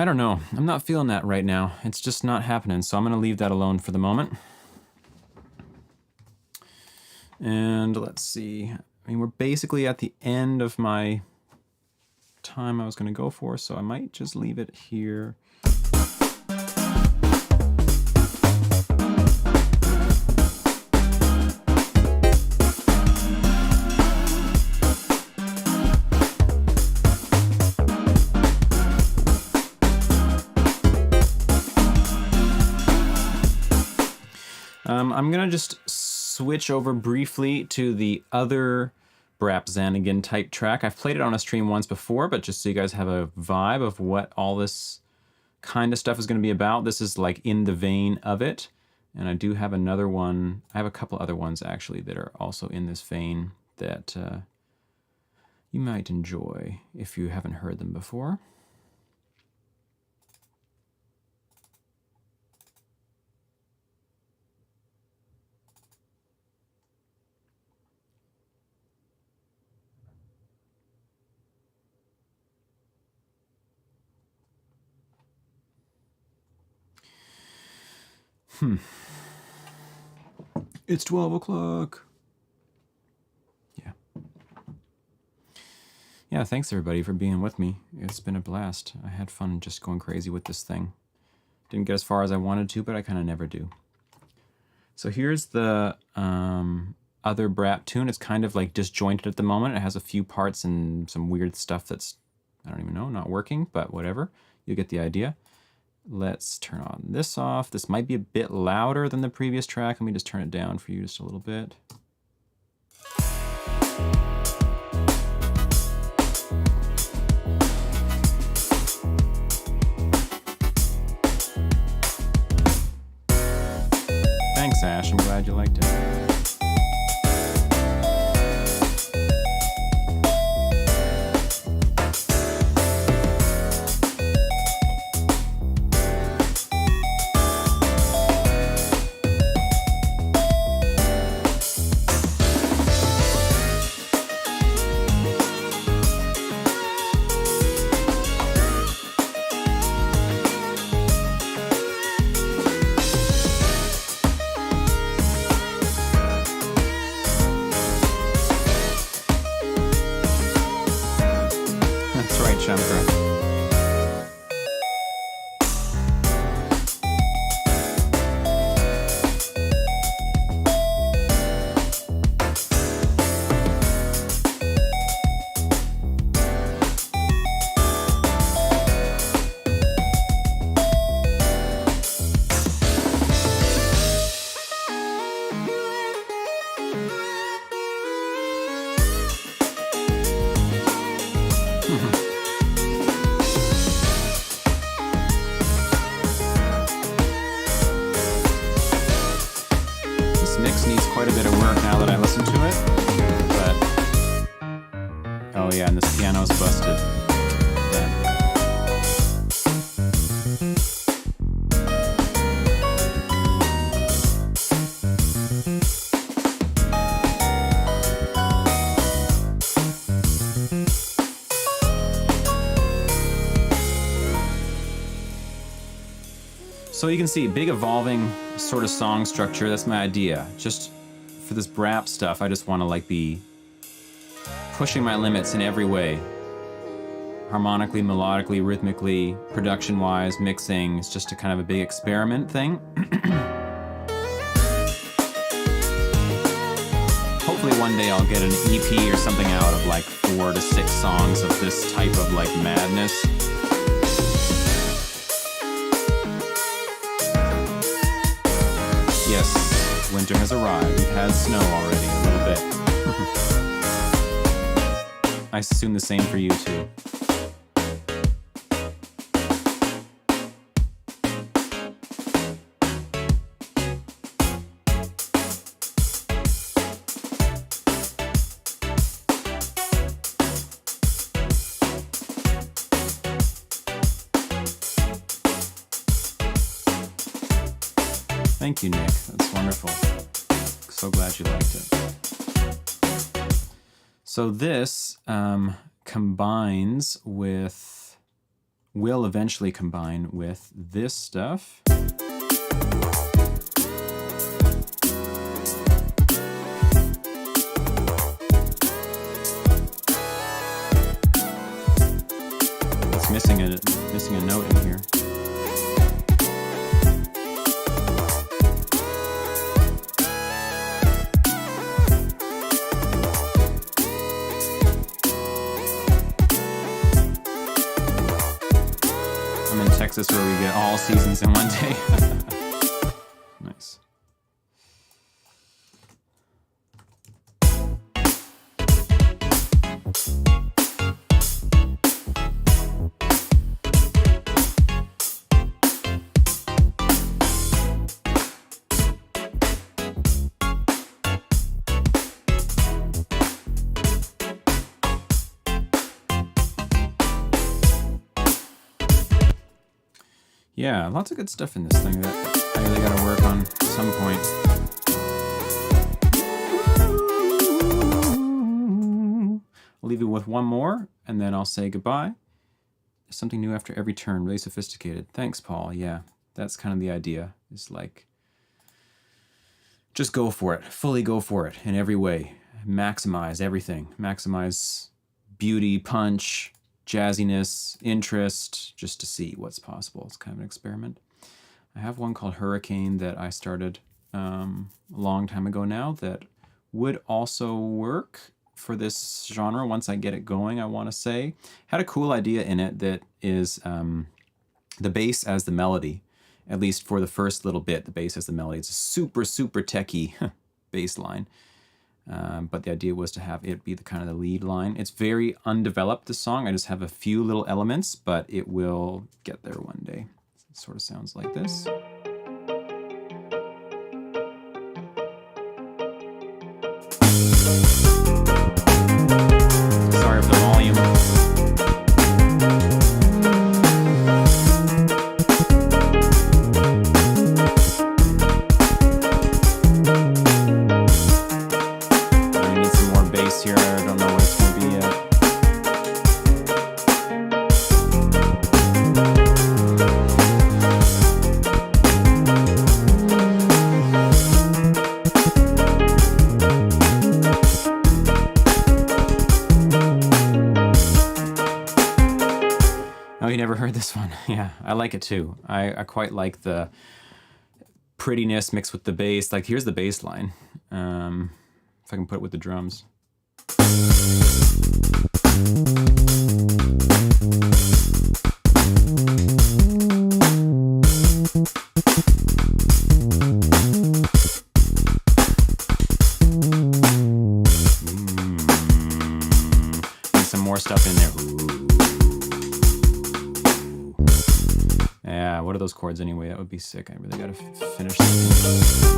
don't know. I'm not feeling that right now. It's just not happening, so I'm going to leave that alone for the moment. And let's see. I mean, we're basically at the end of my time I was going to go for, so I might just leave it here. I'm going to just switch over briefly to the other Brap Zanigan type track. I've played it on a stream once before, but just so you guys have a vibe of what all this kind of stuff is going to be about. This is like in the vein of it. And I do have another one. I have a couple other ones actually that are also in this vein that you might enjoy if you haven't heard them before. It's 12 o'clock. Yeah. Yeah, thanks everybody for being with me. It's been a blast. I had fun just going crazy with this thing. Didn't get as far as I wanted to, but I kind of never do. So here's the other Brap tune. It's kind of like disjointed at the moment. It has a few parts and some weird stuff that's, I don't even know, not working, but whatever. You get the idea. Let's turn on this off. This might be a bit louder than the previous track. Let me just turn it down for you just a little bit. Thanks, Ash. I'm glad you liked it. So you can see, big evolving sort of song structure. That's my idea. Just for this Brap stuff, I just want to like be pushing my limits in every way. Harmonically, melodically, rhythmically, production-wise, mixing. It's just a kind of a big experiment thing. Hopefully one day I'll get an EP or something out of like 4 to 6 songs of this type of like madness. Yes, winter has arrived. We've had snow already, a little bit. I assume the same for you too. Thank you, Nick. That's wonderful. So glad you liked it. So this combines with will eventually combine with this stuff. It's missing a note in here. Texas where we get all seasons in one day. Nice. Yeah, lots of good stuff in this thing that I really gotta work on at some point. I'll leave you with one more, and then I'll say goodbye. There's something new after every turn, really sophisticated. Thanks, Paul. Yeah, that's kind of the idea. It's like, just go for it. Fully go for it in every way. Maximize everything. Maximize beauty, punch, jazziness, interest, just to see what's possible. It's kind of an experiment. I have one called Hurricane that I started a long time ago now that would also work for this genre once I get it going, I want to say. Had a cool idea in it that is the bass as the melody, at least for the first little bit, the bass as the melody. It's a super, super techie bass line. But the idea was to have it be the kind of the lead line. It's very undeveloped, this song. I just have a few little elements, but it will get there one day. It sort of sounds like this. Sorry for the volume. Here, I don't know what it's going to be yet. Oh, you never heard this one? Yeah, I like it too. I quite like the prettiness mixed with the bass. Like, here's the bass line. If I can put it with the drums. Need some more stuff in there. Yeah, what are those chords anyway? That would be sick. I really gotta finish this.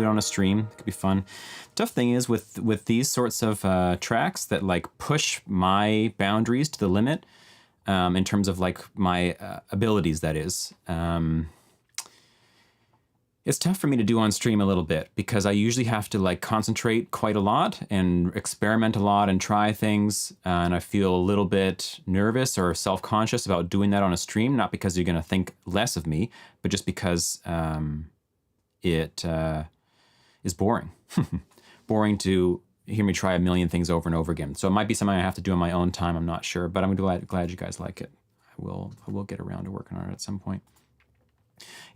On a stream. It could be fun. Tough thing is with these sorts of tracks that like push my boundaries to the limit in terms of like my abilities, that is. It's tough for me to do on stream a little bit because I usually have to like concentrate quite a lot and experiment a lot and try things, and I feel a little bit nervous or self-conscious about doing that on a stream, not because you're going to think less of me, but just because it is boring. Boring to hear me try a million things over and over again. So it might be something I have to do on my own time. I'm not sure, but I'm glad you guys like it. I will get around to working on it at some point.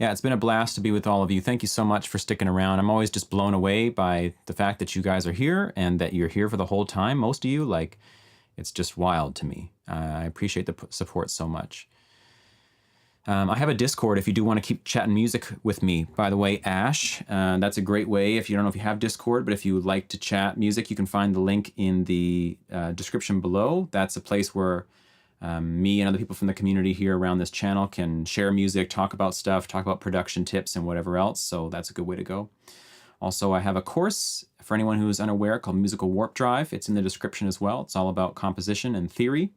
Yeah, it's been a blast to be with all of you. Thank you so much for sticking around. I'm always just blown away by the fact that you guys are here and that you're here for the whole time. Most of you, like, it's just wild to me. I appreciate the support so much. I have a Discord if you do want to keep chatting music with me. By the way, Ash, that's a great way. If you don't know if you have Discord, but if you would like to chat music, you can find the link in the description below. That's a place where Me and other people from the community here around this channel can share music, talk about stuff, talk about production tips and whatever else. So that's a good way to go. Also, I have a course for anyone who is unaware called Musical Warp Drive. It's in the description as well. It's all about composition and theory.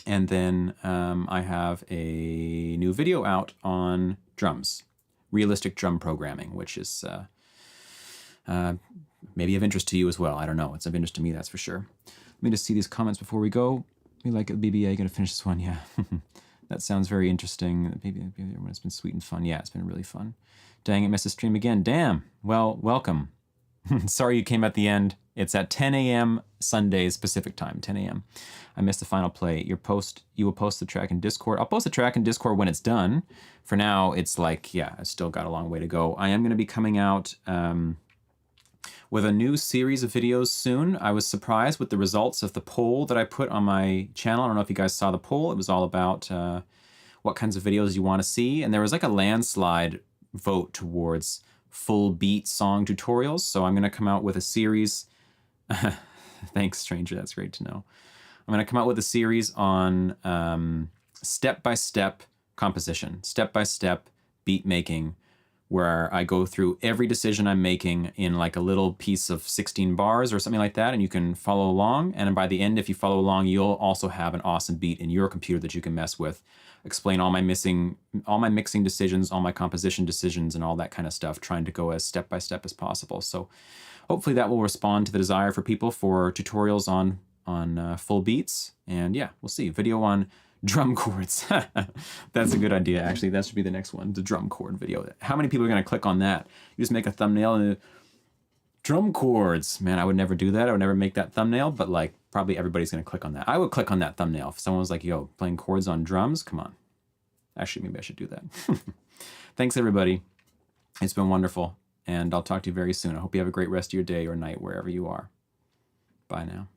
And then I have a new video out on drums, realistic drum programming, which is maybe of interest to you as well. I don't know. It's of interest to me, that's for sure. Let me just see these comments before we go. We like it, BBA, gonna finish this one, yeah. That sounds very interesting. Maybe it's been sweet and fun. Yeah, it's been really fun. Dang it, missed the stream again. Damn. Well, welcome. Sorry you came at the end. It's at 10 a.m. Sundays Pacific time, 10 a.m. I missed the final play. You will post the track in Discord. I'll post the track in Discord when it's done. For now, it's like, yeah, I still got a long way to go. I am gonna be coming out with a new series of videos soon. I was surprised with the results of the poll that I put on my channel. I don't know if you guys saw the poll. It was all about what kinds of videos you want to see. And there was like a landslide vote towards full beat song tutorials. So I'm going to come out with a series. Thanks, stranger. That's great to know. I'm going to come out with a series on step-by-step composition, step-by-step beat making, where I go through every decision I'm making in like a little piece of 16 bars or something like that, and you can follow along. And by the end, if you follow along, you'll also have an awesome beat in your computer that you can mess with, explain all my mixing decisions, all my composition decisions, and all that kind of stuff, trying to go as step-by-step as possible. So hopefully that will respond to the desire for people for tutorials on full beats. And yeah, we'll see. Video on drum chords. That's a good idea, actually. That should be the next one, the drum chord video. How many people are going to click on that? You just make a thumbnail and drum chords. Man, I would never do that. I would never make that thumbnail, but like probably everybody's going to click on that. I would click on that thumbnail. If someone was like, yo, playing chords on drums, come on. Actually, maybe I should do that. Thanks, everybody. It's been wonderful, and I'll talk to you very soon. I hope you have a great rest of your day or night wherever you are. Bye now.